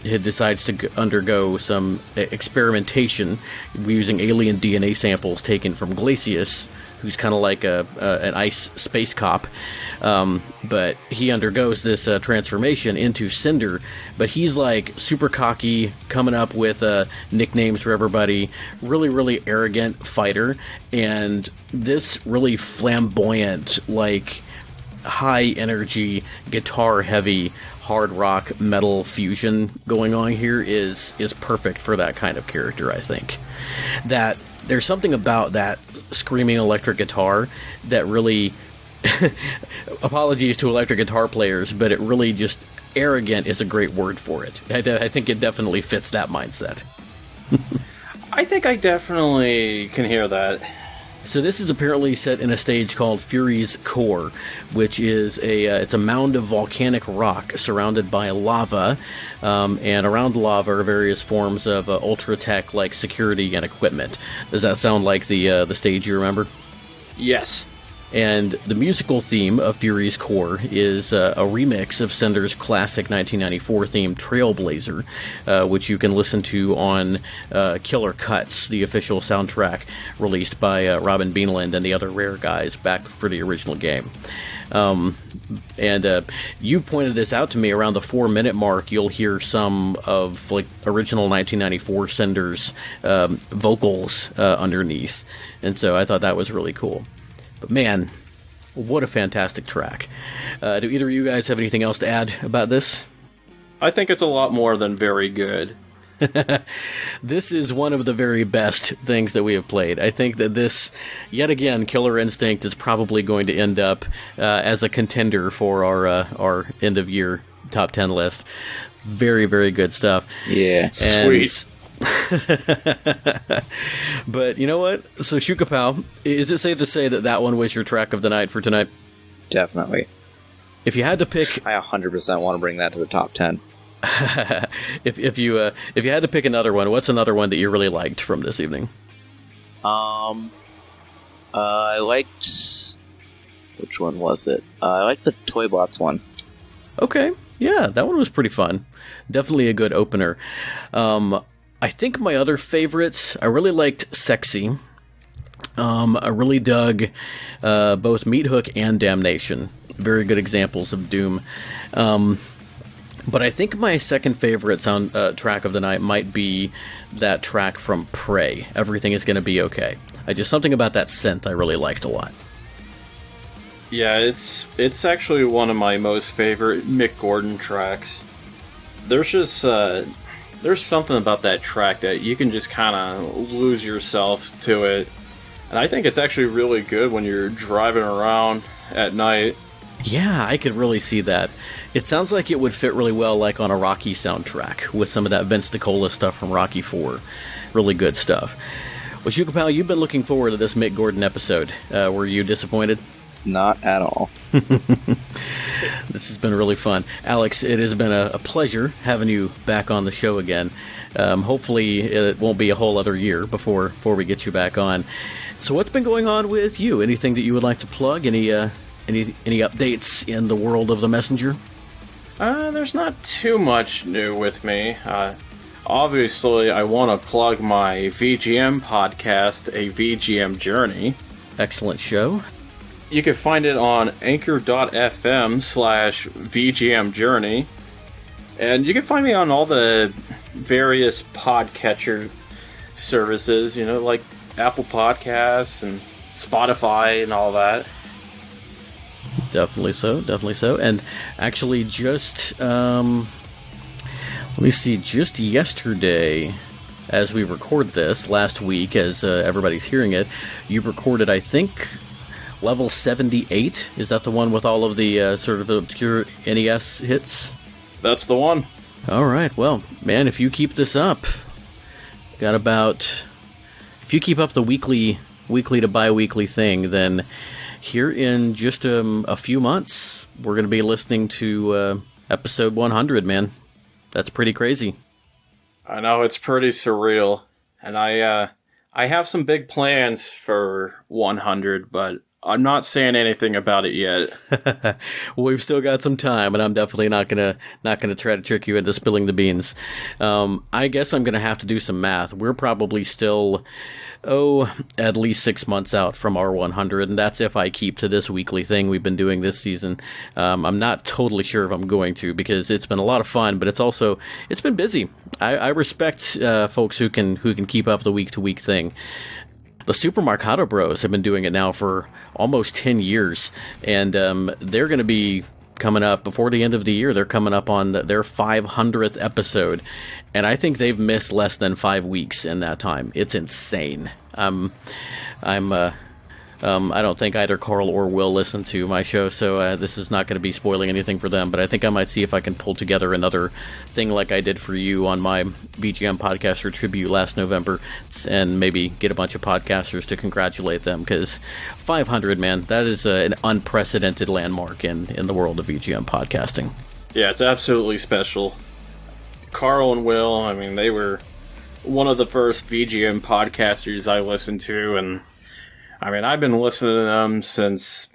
he decides to undergo some experimentation using alien DNA samples taken from Glacius, who's kind of like an ice space cop. But he undergoes this transformation into Cinder, but he's like super cocky, coming up with nicknames for everybody, really, really arrogant fighter, and this really flamboyant, like high energy, guitar heavy, hard rock metal fusion going on here is perfect for that kind of character, I think. That there's something about that screaming electric guitar that really apologies to electric guitar players, but it really just arrogant is a great word for it. I think it definitely fits that mindset. I think I definitely can hear that. So this is apparently set in a stage called Fury's Core, which is it's a mound of volcanic rock surrounded by lava, and around the lava are various forms of ultra-tech like security and equipment. Does that sound like the stage you remember? Yes. And the musical theme of Fury's Core is a remix of Cinder's classic 1994 theme, Trailblazer, which you can listen to on Killer Cuts, the official soundtrack released by Robin Beanland and the other Rare guys back for the original game. And you pointed this out to me around the 4-minute mark. You'll hear some of like original 1994 Cinder's vocals underneath, and so I thought that was really cool. But man, what a fantastic track. Do either of you guys have anything else to add about this? I think it's a lot more than very good. This is one of the very best things that we have played. I think that this, yet again, Killer Instinct is probably going to end up as a contender for our end-of-year top 10 list. Very, very good stuff. Yeah, sweet. But you know what? So Shukapow, is it safe to say that one was your track of the night for tonight? Definitely. If you had to pick, I 100% want to bring that to the top 10. if you had to pick another one, what's another one that you really liked from this evening? I liked, which one was it? I liked the Toybots one. Okay. Yeah, that one was pretty fun. Definitely a good opener. I think my other favorites, I really liked Sexi. I really dug both Meathook and Damnation. Very good examples of Doom. But I think my second favorite track of the night might be that track from Prey, Everything Is Gonna Be Okay. Just something about that synth I really liked a lot. Yeah, it's actually one of my most favorite Mick Gordon tracks. There's just there's something about that track that you can just kind of lose yourself to it. And I think it's actually really good when you're driving around at night. Yeah, I could really see that. It sounds like it would fit really well like on a Rocky soundtrack with some of that Vince DiCola stuff from Rocky IV. Really good stuff. Well, Shukapal, you've been looking forward to this Mick Gordon episode. Were you disappointed? Not at all. This has been really fun. Alex, it has been a pleasure having you back on the show again. Hopefully it won't be a whole other year before we get you back on. So what's been going on with you? Anything that you would like to plug? Any updates in the world of the Messenger? There's not too much new with me. Obviously, I want to plug my VGM podcast, A VGM Journey. Excellent show. You can find it on anchor.fm/VGM Journey. And you can find me on all the various podcatcher services, like Apple Podcasts and Spotify and all that. Definitely so. And actually just, let me see, just yesterday, as we record this, last week, as everybody's hearing it, you recorded, I think, level 78. Is that the one with all of the sort of obscure NES hits? That's the one. All right. Well, man, if you keep this up, if you keep up the weekly to bi-weekly thing, then here in just a few months, we're going to be listening to episode 100, man. That's pretty crazy. I know, it's pretty surreal. And I have some big plans for 100, but I'm not saying anything about it yet. Well, we've still got some time, and I'm definitely not gonna try to trick you into spilling the beans. I guess I'm gonna have to do some math. We're probably still, at least 6 months out from our 100, and that's if I keep to this weekly thing we've been doing this season. I'm not totally sure if I'm going to, because it's been a lot of fun, but it's been busy. I respect folks who can keep up the week-to-week thing. The Super Mercado Bros have been doing it now for almost 10 years, and they're going to be coming up before the end of the year. They're coming up on their 500th episode, and I think they've missed less than 5 weeks in that time. It's insane. I don't think either Carl or Will listen to my show, so this is not going to be spoiling anything for them, but I think I might see if I can pull together another thing like I did for you on my VGM Podcaster Tribute last November, and maybe get a bunch of podcasters to congratulate them, because 500, man, that is an unprecedented landmark in the world of VGM podcasting. Yeah, it's absolutely special. Carl and Will, I mean, they were one of the first VGM podcasters I listened to, and I mean, I've been listening to them since,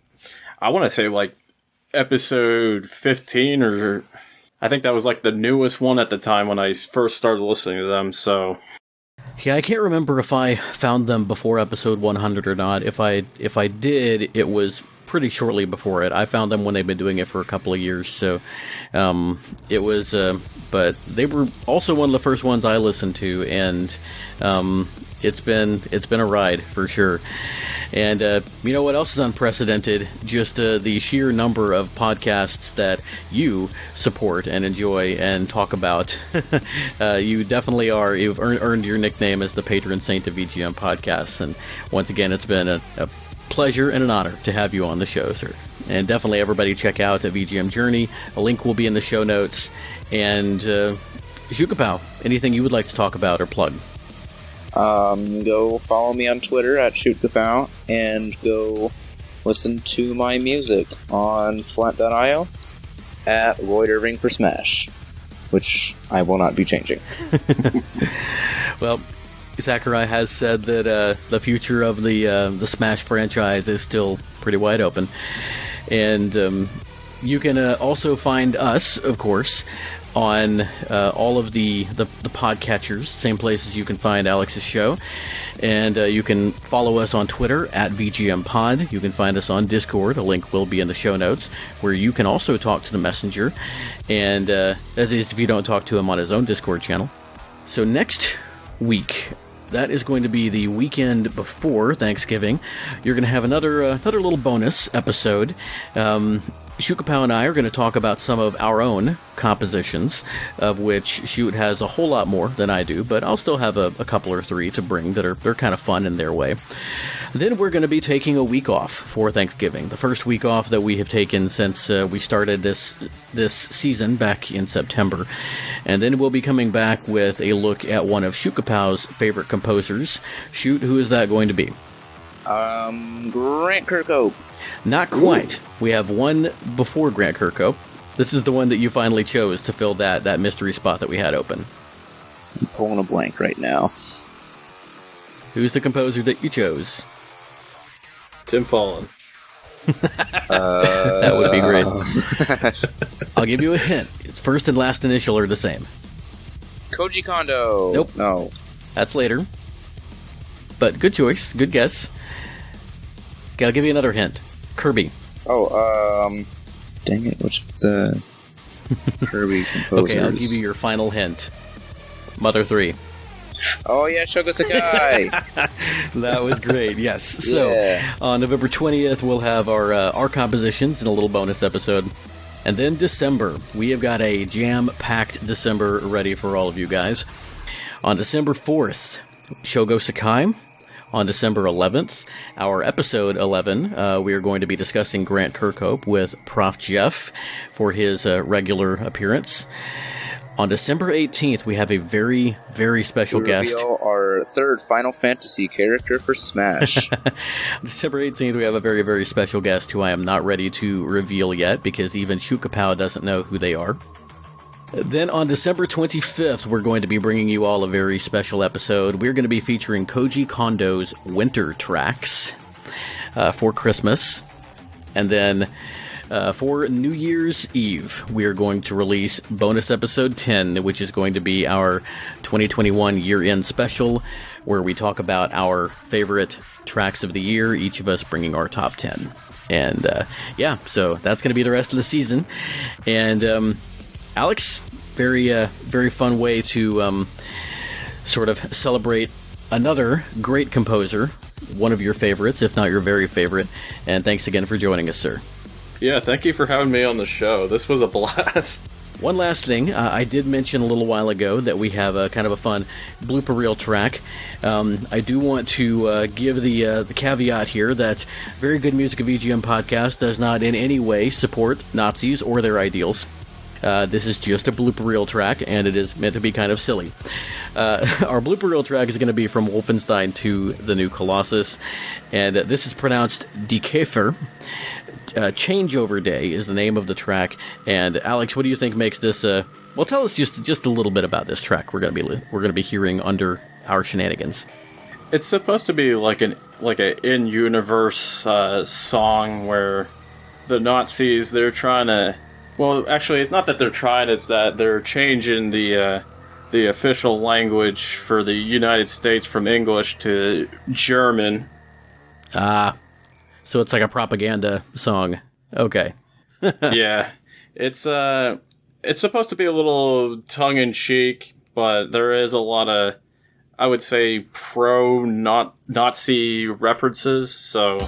I want to say, like, episode 15, or I think that was, like, the newest one at the time when I first started listening to them, so. Yeah, I can't remember if I found them before episode 100 or not. If I did, it was pretty shortly before it. I found them when they've been doing it for a couple of years, so it was, but they were also one of the first ones I listened to, and it's been a ride for sure. And you know what else is unprecedented? Just the sheer number of podcasts that you support and enjoy and talk about. You definitely are. You've earned your nickname as the patron saint of VGM Podcasts. And once again, it's been a pleasure and an honor to have you on the show, sir. And definitely everybody check out a VGM Journey. A link will be in the show notes. And Shukapal, anything you would like to talk about or plug? Go follow me on Twitter at ShootGapow, and go listen to my music on Flat.io at Lloyd Irving for Smash, which I will not be changing. Well, Sakurai has said that the future of the Smash franchise is still pretty wide open, and You can also find us, of course, on all of the podcatchers, same places you can find Alex's show. And you can follow us on Twitter at VGM Pod. You can find us on Discord. A link will be in the show notes, where you can also talk to the messenger. And that is if you don't talk to him on his own Discord channel. So next week, that is going to be the weekend before Thanksgiving. You're going to have another little bonus episode. Shukapow and I are going to talk about some of our own compositions, of which Shoot has a whole lot more than I do, but I'll still have a couple or three to bring that they're kind of fun in their way. Then we're going to be taking a week off for Thanksgiving, the first week off that we have taken since we started this season back in September. And then we'll be coming back with a look at one of Shukapow's favorite composers. Shoot, who is that going to be? Grant Kirkhope. Not quite. Ooh. We have one before Grant Kirkhope. This is the one that you finally chose to fill that mystery spot that we had open. I'm pulling a blank right now. Who's the composer that you chose? Tim Fallon. That would be great. I'll give you a hint. His first and last initial are the same. Koji Kondo. Nope. No. That's later. But good choice. Good guess. Okay, I'll give you another hint. Kirby. Oh, dang it, what's the Kirby composers? Okay, I'll give you your final hint. Mother 3. Oh yeah, Shoko Sakai! That was great, yes. So, yeah. On November 20th, we'll have our compositions in a little bonus episode. And then December, we have got a jam-packed December ready for all of you guys. On December 4th, Shogo Sakai. On December 11th, our episode 11, we are going to be discussing Grant Kirkhope with Prof. Jeff for his regular appearance. On December 18th, we have a very, very special guest. We reveal our third Final Fantasy character for Smash. December 18th, we have a very, very special guest who I am not ready to reveal yet because even Shukapow doesn't know who they are. Then on December 25th, we're going to be bringing you all a very special episode. We're going to be featuring Koji Kondo's winter tracks for Christmas. And then for New Year's Eve, we are going to release bonus episode 10, which is going to be our 2021 year-end special, where we talk about our favorite tracks of the year, each of us bringing our top 10. And yeah, so that's going to be the rest of the season. And Alex, very fun way to sort of celebrate another great composer, one of your favorites, if not your very favorite. And thanks again for joining us, sir. Yeah, thank you for having me on the show. This was a blast. One last thing, I did mention a little while ago that we have a kind of a fun blooper reel track. I do want to give the caveat here that Very Good Music of VGM Podcast does not in any way support Nazis or their ideals. This is just a blooper reel track, and it is meant to be kind of silly. Our blooper reel track is going to be from Wolfenstein 2, The New Colossus, and this is pronounced Die Käfer. Changeover Day is the name of the track, and Alex, what do you think makes this? Well, tell us just a little bit about this track we're going to be hearing under our shenanigans. It's supposed to be like a in-universe song where the Nazis, they're trying to. Well, actually, it's not that they're trying, it's that they're changing the official language for the United States from English to German. So it's like a propaganda song. Okay. Yeah. It's supposed to be a little tongue-in-cheek, but there is a lot of, I would say, pro-Nazi references, so...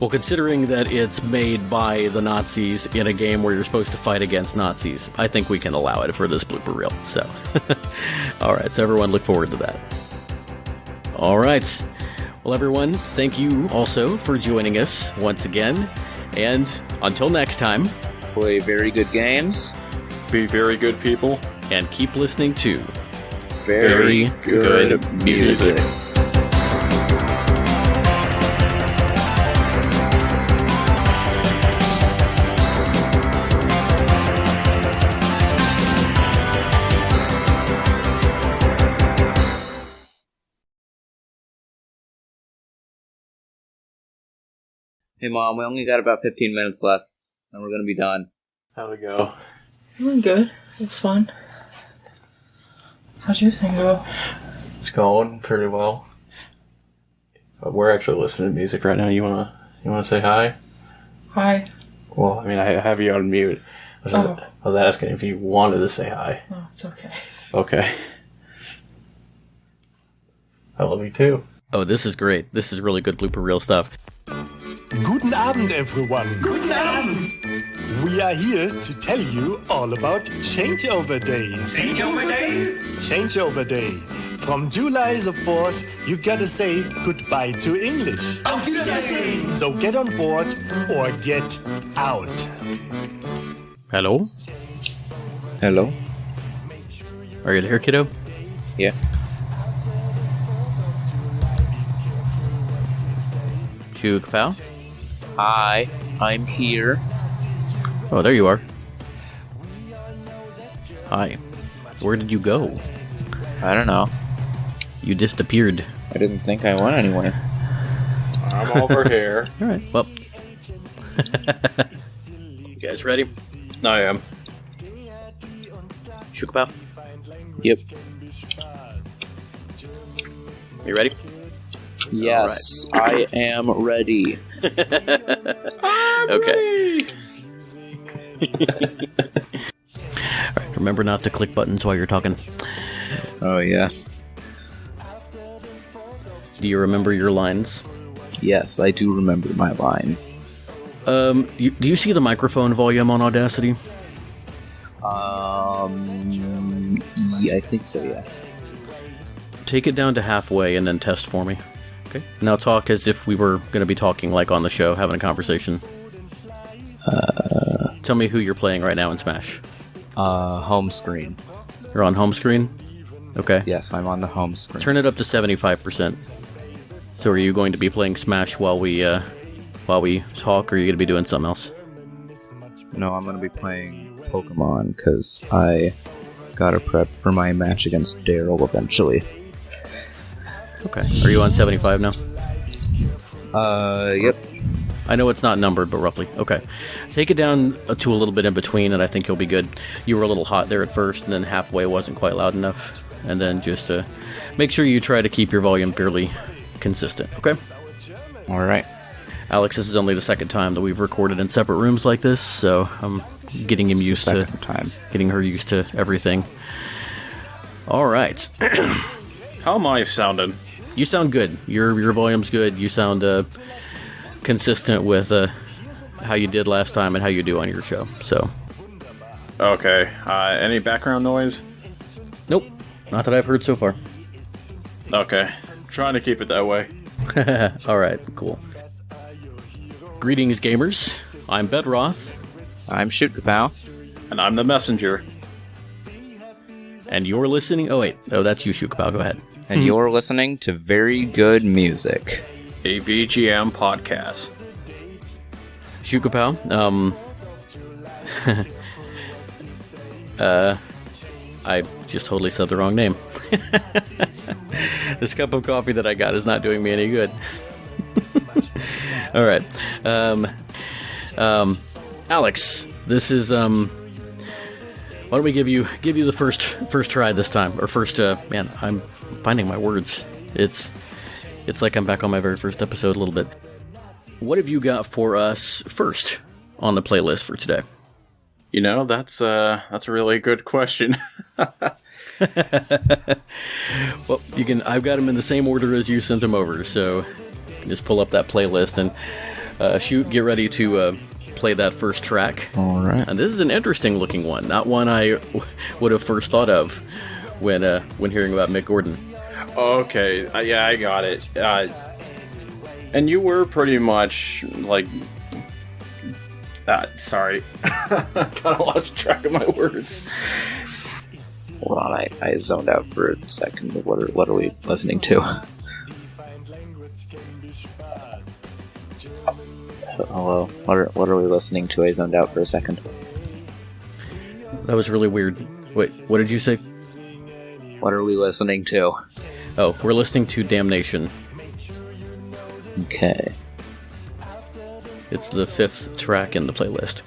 Well, considering that it's made by the Nazis in a game where you're supposed to fight against Nazis, I think we can allow it for this blooper reel. So, all right, so everyone look forward to that. All right. Well, everyone, thank you also for joining us once again. And until next time, play very good games, be very good people, and keep listening to very good music. Hey Mom, we only got about 15 minutes left, and we're gonna be done. How'd it go? It went good. It was fun. How'd your thing go? It's going pretty well. But we're actually listening to music right now. You wanna say hi? Hi. Well, I mean, I have you on mute. I was asking if you wanted to say hi. Oh, it's okay. Okay. I love you too. Oh, this is great. This is really good blooper reel stuff. Guten Abend, everyone. Guten Abend. We are here to tell you all about Changeover Day. Changeover Day? Changeover Day. From July the 4th, you gotta say goodbye to English. Auf Wiedersehen. So get on board or get out. Hello? Hello? Are you there, kiddo? Yeah. Shook pal? Hi, I'm here. Oh, there you are. Hi. Where did you go? I don't know. You disappeared. I didn't think I went anywhere. I'm over here. Alright, well. You guys ready? I am. Shook pal? Yep. You ready? Yes, I am ready. Okay. Alright, remember not to click buttons while you're talking. Oh, yeah. Do you remember your lines? Yes, I do remember my lines. Do you see the microphone volume on Audacity? Yeah, I think so, yeah. Take it down to halfway and then test for me. Okay. Now talk as if we were going to be talking like on the show, having a conversation. Tell me who you're playing right now in Smash. Home screen. You're on home screen? Okay. Yes, I'm on the home screen. Turn it up to 75%. So are you going to be playing Smash while we talk, or are you going to be doing something else? No, I'm going to be playing Pokemon, because I gotta prep for my match against Daryl eventually. Okay. Are you on 75 now? Yep. I know it's not numbered, but roughly. Okay. Take it down to a little bit in between, and I think you'll be good. You were a little hot there at first, and then halfway wasn't quite loud enough. And then just make sure you try to keep your volume fairly consistent, okay? Alright. Alex, this is only the second time that we've recorded in separate rooms like this, so I'm getting him used to getting her used to everything. Alright. How am I sounding? You sound good. Your volume's good. You sound consistent with how you did last time and how you do on your show. So. Okay. Any background noise? Nope. Not that I've heard so far. Okay. Trying to keep it that way. Alright, cool. Greetings, gamers. I'm Bedroth. I'm Shootkapow. And I'm the messenger. And you're listening... Oh, wait. Oh, that's you, Shootkapow. Go ahead. And you're listening to Very Good Music. A VGM podcast. Shootkapow, I just totally said the wrong name. This cup of coffee that I got is not doing me any good. All right. Alex, this is why don't we give you the first try this time, or first man, I'm finding my words. It's like I'm back on my very first episode a little bit. What have you got for us first on the playlist for today? You know, that's a really good question. Well, you can. I've got them in the same order as you sent them over, so you can just pull up that playlist and get ready to play that first track. All right. And this is an interesting looking one, not one I would have first thought of when hearing about Mick Gordon. Okay, yeah, I got it. And you were pretty much like... sorry. I kind of lost track of my words. Hold on, I zoned out for a second. What are we listening to? Hello? What are we listening to? I zoned out for a second. That was really weird. Wait, what did you say? What are we listening to? Oh, we're listening to Damnation. Okay. It's the 5th track in the playlist.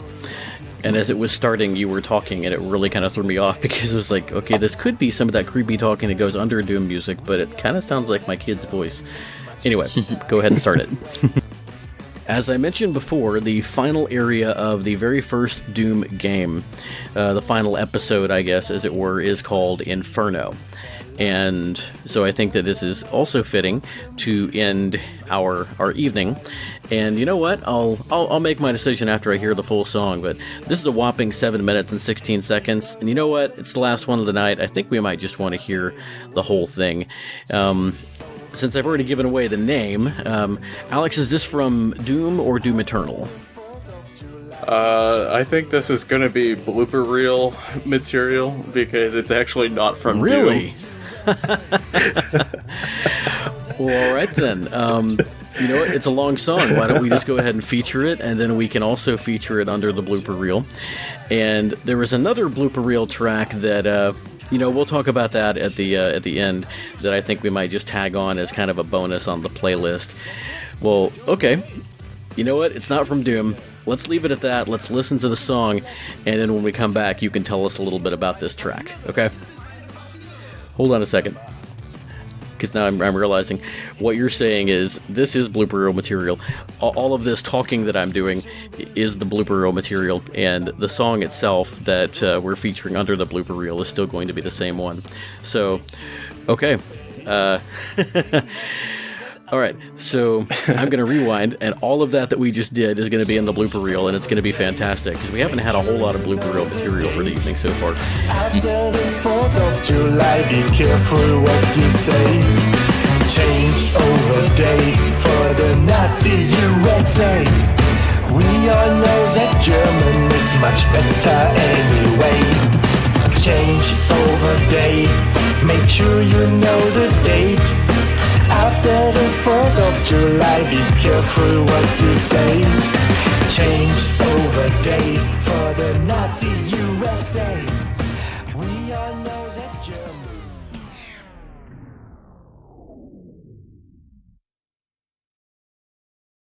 And as it was starting, you were talking, and it really kind of threw me off because it was like, okay, this could be some of that creepy talking that goes under Doom music, but it kind of sounds like my kid's voice. Anyway, go ahead and start it. As I mentioned before, the final area of the very first Doom game, the final episode, I guess, as it were, is called Inferno. And so I think that this is also fitting to end our evening. And you know what? I'll make my decision after I hear the full song, but this is a whopping 7 minutes and 16 seconds. And you know what? It's the last one of the night. I think we might just want to hear the whole thing. Since I've already given away the name, Alex, is this from Doom or Doom Eternal? I think this is going to be blooper reel material because it's actually not from really? Doom. Well, all right then. You know what? It's a long song. Why don't we just go ahead and feature it, and then we can also feature it under the blooper reel. And there was another blooper reel track that, we'll talk about that at the end, that I think we might just tag on as kind of a bonus on the playlist. Well, okay. You know what? It's not from Doom. Let's leave it at that. Let's listen to the song, and then when we come back, you can tell us a little bit about this track. Okay? Hold on a second. Because now I'm realizing what you're saying is this is blooper reel material. All of this talking that I'm doing is the blooper reel material, and the song itself that we're featuring under the blooper reel is still going to be the same one. So, okay. All right, so I'm going to rewind, and all of that we just did is going to be in the blooper reel, and it's going to be fantastic, because we haven't had a whole lot of blooper reel material for the evening so far. After the 4th of July, be careful what you say. Change over day for the Nazi USA. We all know that German is much better anyway. Change over day, make sure you know the date. After the 4th of July, be careful what you say. Change over day for the Nazi USA. We all know that Germany.